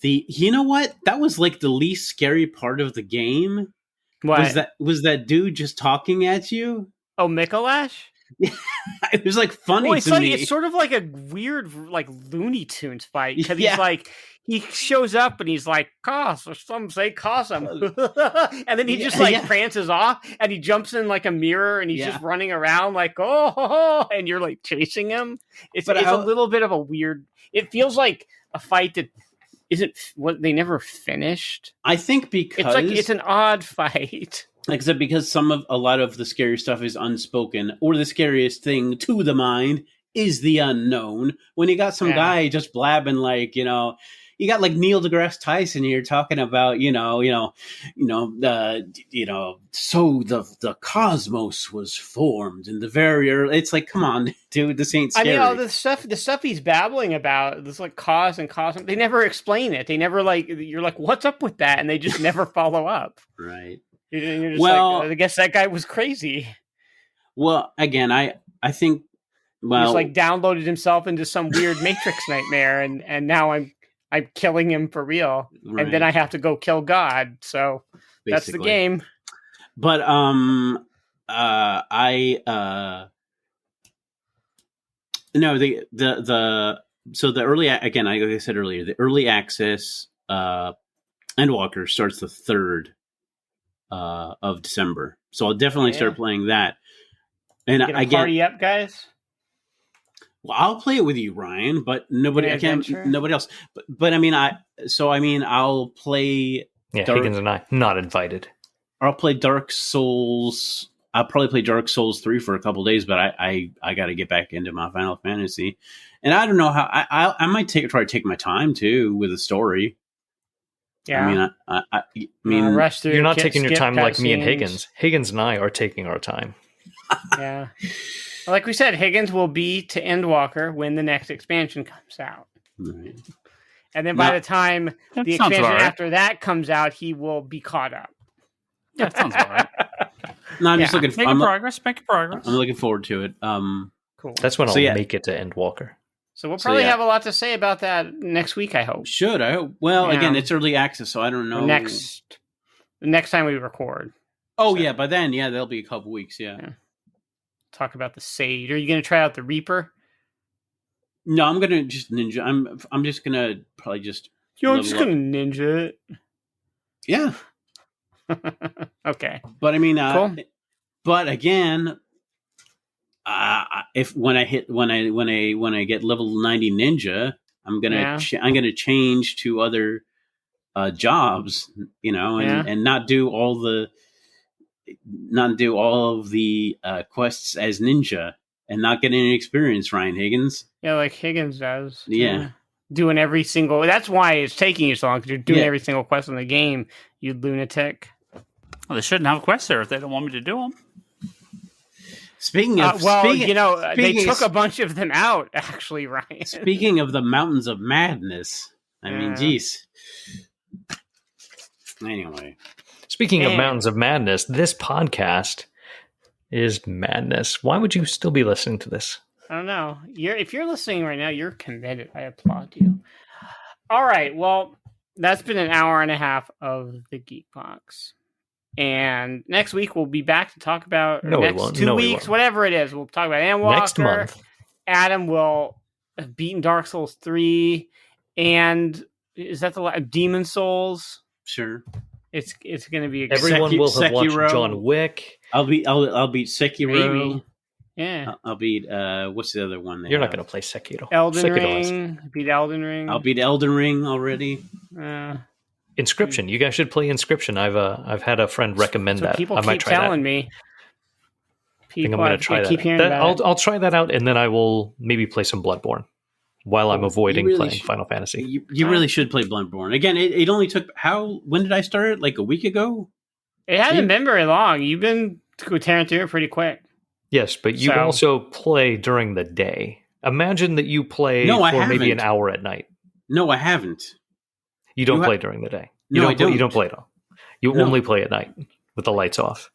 You know what? That was like the least scary part of the game. What was that dude just talking at you? Oh, Mikolash. It was like funny to me. It's sort of like a weird, like Looney Tunes fight because he's like, he shows up and he's like, Kos, or some say Cosm, and then he just prances off and he jumps in like a mirror and he's just running around like, oh, and you're like chasing him. It's a little bit of a weird. It feels like a fight that isn't what they never finished. I think because it's an odd fight. Except because a lot of the scary stuff is unspoken, or the scariest thing to the mind is the unknown. When you got some guy just blabbing like, you got like Neil deGrasse Tyson here talking about, so the cosmos was formed in the very early. It's like, come on, dude, this ain't scary. I mean, the stuff he's babbling about, this like cause and cosm, they never explain it. They never you're like, what's up with that? And they just never follow up. Right. You're just I guess that guy was crazy. Well, again, I think, he just like downloaded himself into some weird Matrix nightmare, and now I'm killing him for real, right. And then I have to go kill God. So basically, that's the game. But the early, again, like I said earlier, the early access Endwalker starts the 3rd of December, so I'll definitely start playing that. And I get party up, guys. Well, I'll play it with you, Ryan, but nobody else. But I mean, I'll play. Yeah, Higgins and I not invited. I'll play Dark Souls. I'll probably play Dark Souls 3 for a couple of days, but I got to get back into my Final Fantasy, and I don't know how I might try to take my time too with the story. Yeah, I mean, you're not taking your time like me and Higgins. Higgins and I are taking our time. Yeah, like we said, Higgins will be to Endwalker when the next expansion comes out, right. And then by the time the expansion after that comes out, he will be caught up. Yeah, that sounds all right. No, I'm just looking. Making progress. I'm looking forward to it. Cool. That's when I'll make it to Endwalker. So we'll probably have a lot to say about that next week, I hope. I hope. Well, again, it's early access, so I don't know. The next time we record. Oh, yeah, by then, there'll be a couple weeks, yeah. Talk about the Sage. Are you going to try out the Reaper? No, I'm going to just ninja. I'm just going to probably just... You're just going to ninja it? Yeah. Okay. But I mean... cool. But again... if when I get level 90 ninja, I'm gonna change to other jobs, and not do all of the quests as ninja and not get any experience, Ryan Higgins. Yeah, like Higgins does. Yeah. Doing every single... That's why it's taking you so long, because you're doing every single quest in the game, you lunatic. Well, they shouldn't have quests there if they don't want me to do them. Speaking of... they took a bunch of them out, actually, Ryan. Speaking of the Mountains of Madness, I mean, geez. Anyway. Speaking of Mountains of Madness, this podcast is madness. Why would you still be listening to this? I don't know. If you're listening right now, you're committed. I applaud you. All right. Well, that's been an hour and a half of the Geek Box. And next week we'll be back to talk about next 2 weeks, whatever it is. We'll talk about Endwalker. Next month. Adam will have beaten Dark Souls 3. And is that the Demon Souls? Sure. It's going to be everyone will have watched John Wick. I'll beat Sekiro. Maybe. Yeah. I'll beat what's the other one? You're not going to play Sekiro. Elden Ring. Beat Elden Ring. I'll beat Elden Ring already. Inscription. You guys should play Inscription. I've had a friend recommend that. People I might keep try telling that. me. I think I'm going to try that. I'll try that out, and then I will maybe play some Bloodborne while I'm avoiding playing Final Fantasy. You really should play Bloodborne. Again, it only took... When did I start it? Like a week ago? It hasn't been very long. You've been tearing through it pretty quick. Yes, but you also play during the day. Imagine that you play for maybe an hour at night. No, I haven't. You don't play during the day. I don't. You don't play at all. You only play at night with the lights off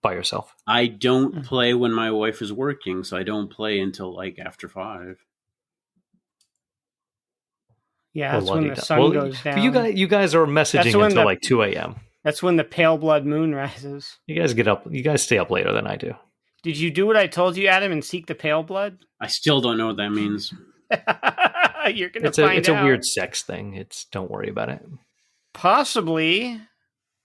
by yourself. I don't play when my wife is working, so I don't play until like after 5. Yeah, that's when the sun goes down. You guys are messaging until like 2 a.m. That's when the pale blood moon rises. You guys get up. You guys stay up later than I do. Did you do what I told you, Adam, and seek the pale blood? I still don't know what that means. You're going to find out. It's a weird sex thing. Don't worry about it. Possibly,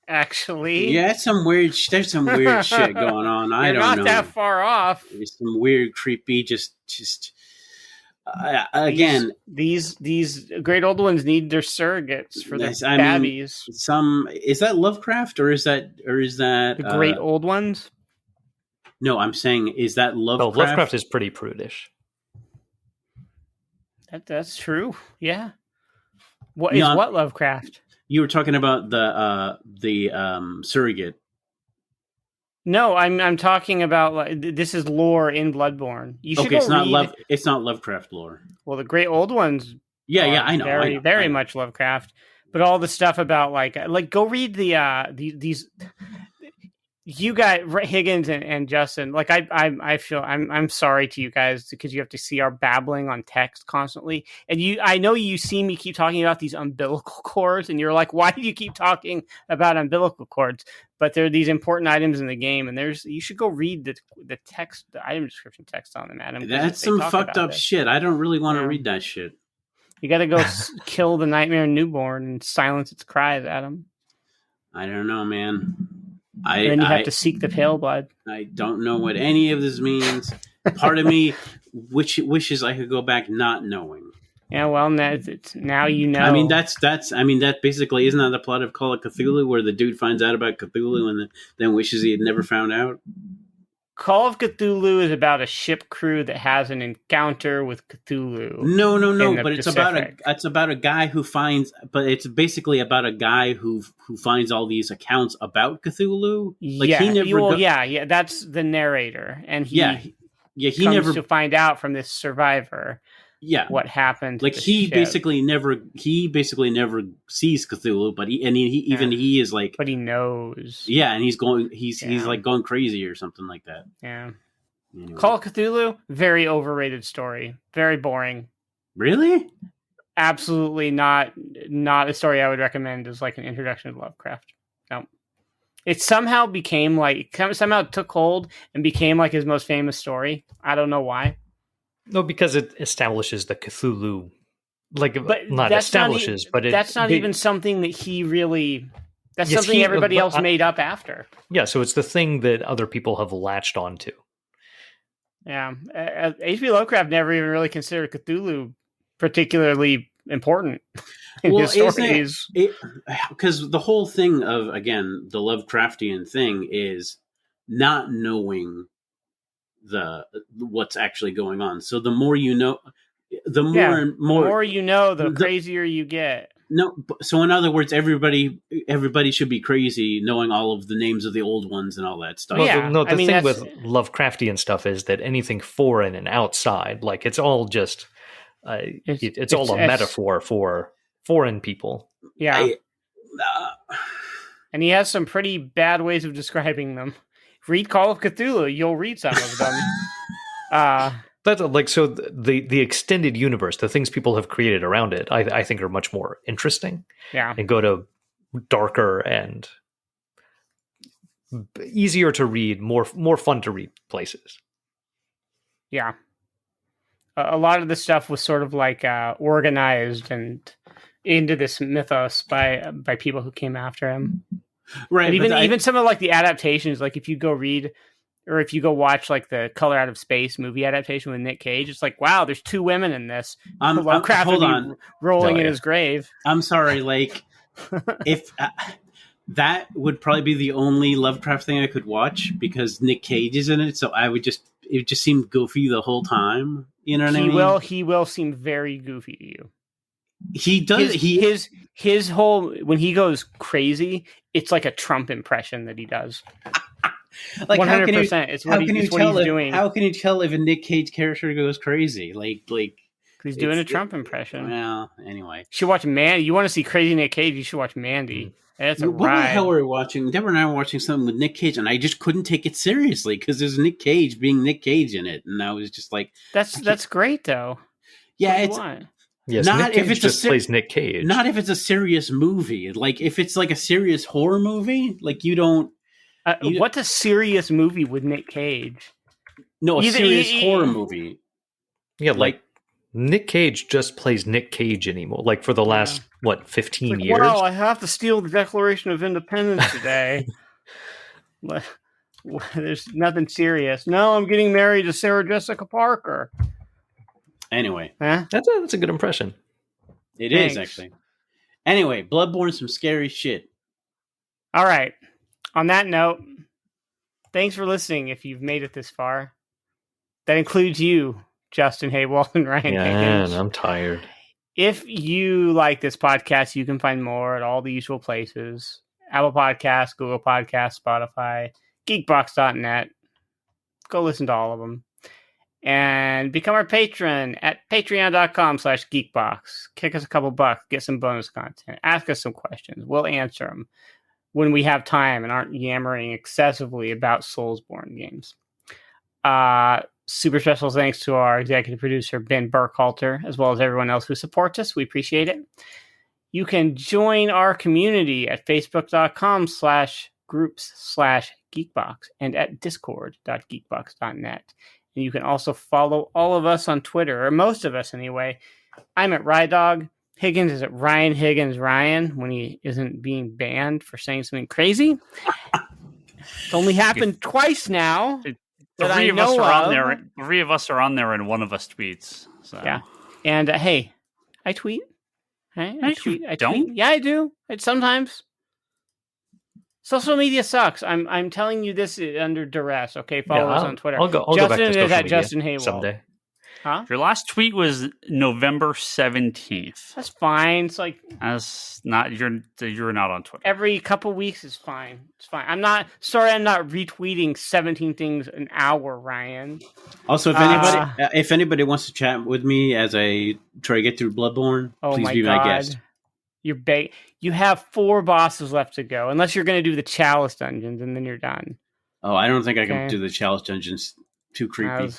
actually. Yeah, there's some weird shit going on. I don't know. You're not that far off. There's some weird, creepy, again, these great old ones need their surrogates for their babbies. Is that Lovecraft or is that the great old ones? No, I'm saying, is that Lovecraft? Oh, Lovecraft is pretty prudish. That's true. Yeah. What Lovecraft? You were talking about the surrogate. No, I'm talking about this is lore in Bloodborne. You should it's not Lovecraft lore. Well, the great old ones. Yeah, I know. Very much Lovecraft. But all the stuff about like go read these. You guys, Higgins and Justin, like I feel I'm sorry to you guys because you have to see our babbling on text constantly. And I know you see me keep talking about these umbilical cords, and you're like, why do you keep talking about umbilical cords? But there are these important items in the game, and you should go read the text, the item description text on them, Adam. That's some fucked up shit. I don't really want to read that shit. You got to go kill the nightmare newborn and silence its cries, Adam. I don't know, man. And then you have to seek the pale blood. I don't know what any of this means. Part of me wishes I could go back not knowing. Yeah, well, now you know. I mean, that basically isn't that the plot of Call of Cthulhu, where the dude finds out about Cthulhu and then wishes he had never found out? Call of Cthulhu is about a ship crew that has an encounter with Cthulhu. No, but it's about a guy who finds, but it's basically about a guy who finds all these accounts about Cthulhu. Like that's the narrator, and he comes to find out from this survivor. Yeah, what happened? Like he basically never sees Cthulhu, but he is like, but he knows. Yeah, and he's like going crazy or something like that. Yeah. Anyway. Call of Cthulhu, very overrated story, very boring. Really? Absolutely not a story I would recommend as like an introduction to Lovecraft. No. It somehow took hold and became like his most famous story. I don't know why. No, because it establishes the Cthulhu, that's not even something that he really. That's something everybody else made up after. Yeah, so it's the thing that other people have latched onto. Yeah, H.P. Lovecraft never even really considered Cthulhu particularly important in his stories. Because the whole thing of, again, the Lovecraftian thing is not knowing what's actually going on. So the more you know, the more you know, the crazier you get. No, so in other words, everybody should be crazy knowing all of the names of the old ones and all that stuff. Well, the thing with Lovecraftian stuff is that anything foreign and outside, like it's all just it's all a metaphor for foreign people. Yeah. And he has some pretty bad ways of describing them. Read Call of Cthulhu, you'll read some of them. That's like, so the extended universe, the things people have created around it, I think are much more interesting. Yeah. And go to darker and easier to read, more fun to read places. Yeah. A lot of the stuff was sort of like organized and into this mythos by people who came after him. Right. And even some of like the adaptations, like if you go read or if you go watch like the Color Out of Space movie adaptation with Nick Cage, it's like, wow, there's 2 women in this. Lovecraft hold on. Rolling in his grave. I'm sorry, like if that would probably be the only Lovecraft thing I could watch because Nick Cage is in it, so it just seemed goofy the whole time. You know what I mean? He will seem very goofy to you. He does. His whole, when he goes crazy, it's like a Trump impression that he does. Like 100%. It's what he's doing. How can you tell if a Nick Cage character goes crazy? Like he's doing a Trump impression. Well, anyway, you should watch Mandy. You want to see crazy Nick Cage? You should watch Mandy. That's a what the hell were we watching? Deborah and I were watching something with Nick Cage, and I just couldn't take it seriously because there's Nick Cage being Nick Cage in it, and I was just like, "That's great, though." Yeah, yes, not Nick Cage if it's just plays Nick Cage. Not if it's a serious movie. Like if it's like a serious horror movie, like you don't. What's a serious movie with Nick Cage? No, a serious horror movie. Yeah, like Nick Cage just plays Nick Cage anymore. Like for the last 15 years. Wow, I have to steal the Declaration of Independence today. There's nothing serious. No, I'm getting married to Sarah Jessica Parker. Anyway, that's a good impression. It is actually. Anyway, Bloodborne, some scary shit. All right. On that note, thanks for listening if you've made it this far. That includes you, Justin Haywald and Ryan Higgins. I'm tired. If you like this podcast, you can find more at all the usual places. Apple Podcasts, Google Podcasts, Spotify, geekbox.net. Go listen to all of them. And become our patron at patreon.com/geekbox. Kick us a couple bucks, get some bonus content, ask us some questions. We'll answer them when we have time and aren't yammering excessively about Soulsborne games. Super special thanks to our executive producer, Ben Burkhalter, as well as everyone else who supports us. We appreciate it. You can join our community at facebook.com/groups/geekbox and at discord.geekbox.net. And you can also follow all of us on Twitter, or most of us anyway. I'm at Rydog. Higgins is at Ryan Higgins Ryan when he isn't being banned for saying something crazy. It's only happened twice now. Three of us are on there. 3 of us are on there, and one of us tweets. So. Yeah, and hey, I tweet. Hey, I tweet. Don't? Yeah, I do. Sometimes. Social media sucks. I'm telling you this under duress. Okay, follow us on Twitter. I'll go back to social media Justin Haywald someday. Huh? Your last tweet was November 17th. That's fine. It's like that's not you're not on Twitter. Every couple weeks is fine. It's fine. I'm not retweeting 17 things an hour, Ryan. Also, if anybody wants to chat with me as I try to get through Bloodborne, please be my guest. You have 4 bosses left to go, unless you're going to do the Chalice dungeons, and then you're done. Oh, I don't think I can do the Chalice dungeons. Too creepy.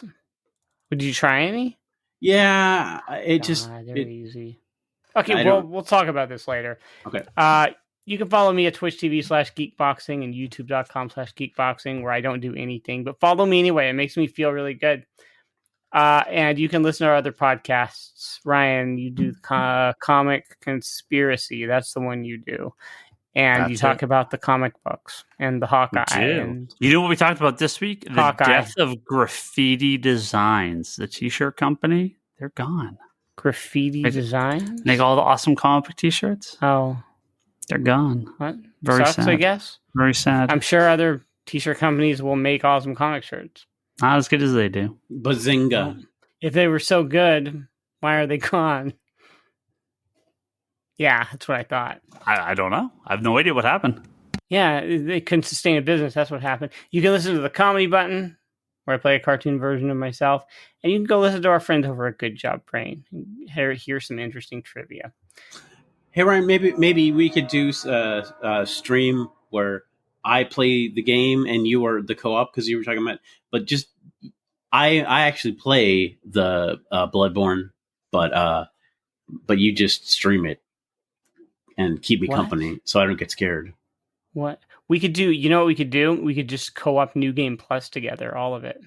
Did you try any? Yeah, they're easy. Okay, we'll talk about this later. Okay. You can follow me at Twitch TV/geekboxing and YouTube.com/geekboxing, where I don't do anything, but follow me anyway. It makes me feel really good. And you can listen to our other podcasts. Ryan, you do Comic Conspiracy. That's the one you do. And you talk about the comic books and the Hawkeye. And you know what we talked about this week? The Hawkeye. Death of Graffiti Designs, the t-shirt company. They're gone. Graffiti design? Make all the awesome comic book t-shirts? Oh. They're gone. What? Very Sucks, sad. I guess. Very sad. I'm sure other t-shirt companies will make awesome comic shirts. Not as good as they do. Bazinga. Well, if they were so good, why are they gone? Yeah, that's what I thought. I don't know. I have no idea what happened. Yeah, they couldn't sustain a business. That's what happened. You can listen to the comedy button, where I play a cartoon version of myself, and you can go listen to our friends over at Good Job Brain. Hear some interesting trivia. Hey Ryan, maybe we could do a stream where I play the game and you are the co-op, because you were talking about. But just I actually play the Bloodborne, but you just stream it and keep me company, so I don't get scared. What we could do? You know what we could do? We could just co-op New Game Plus together, all of it.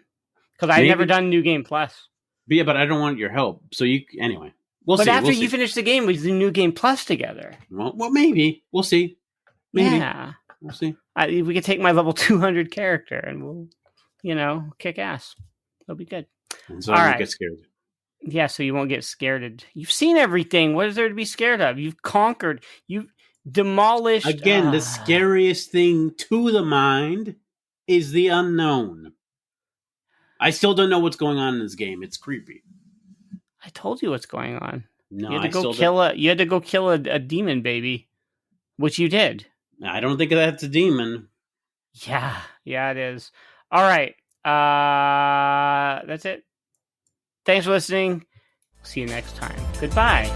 Because I've never done New Game Plus. But yeah, but I don't want your help. So anyway. We'll see. But after we'll you see. Finish the game, we do New Game Plus together. Well, maybe. We'll see. Maybe. Yeah. We'll see. We could take my level 200 character and we'll, kick ass. It'll be good. And so I won't get scared. Yeah, so you won't get scared. You've seen everything. What is there to be scared of? You've conquered. You've demolished. Again, the scariest thing to the mind is the unknown. I still don't know what's going on in this game. It's creepy. I told you what's going on. No, you had to go kill a demon baby, which you did. I don't think that's a demon. Yeah, it is. All right. That's it. Thanks for listening. See you next time. Goodbye.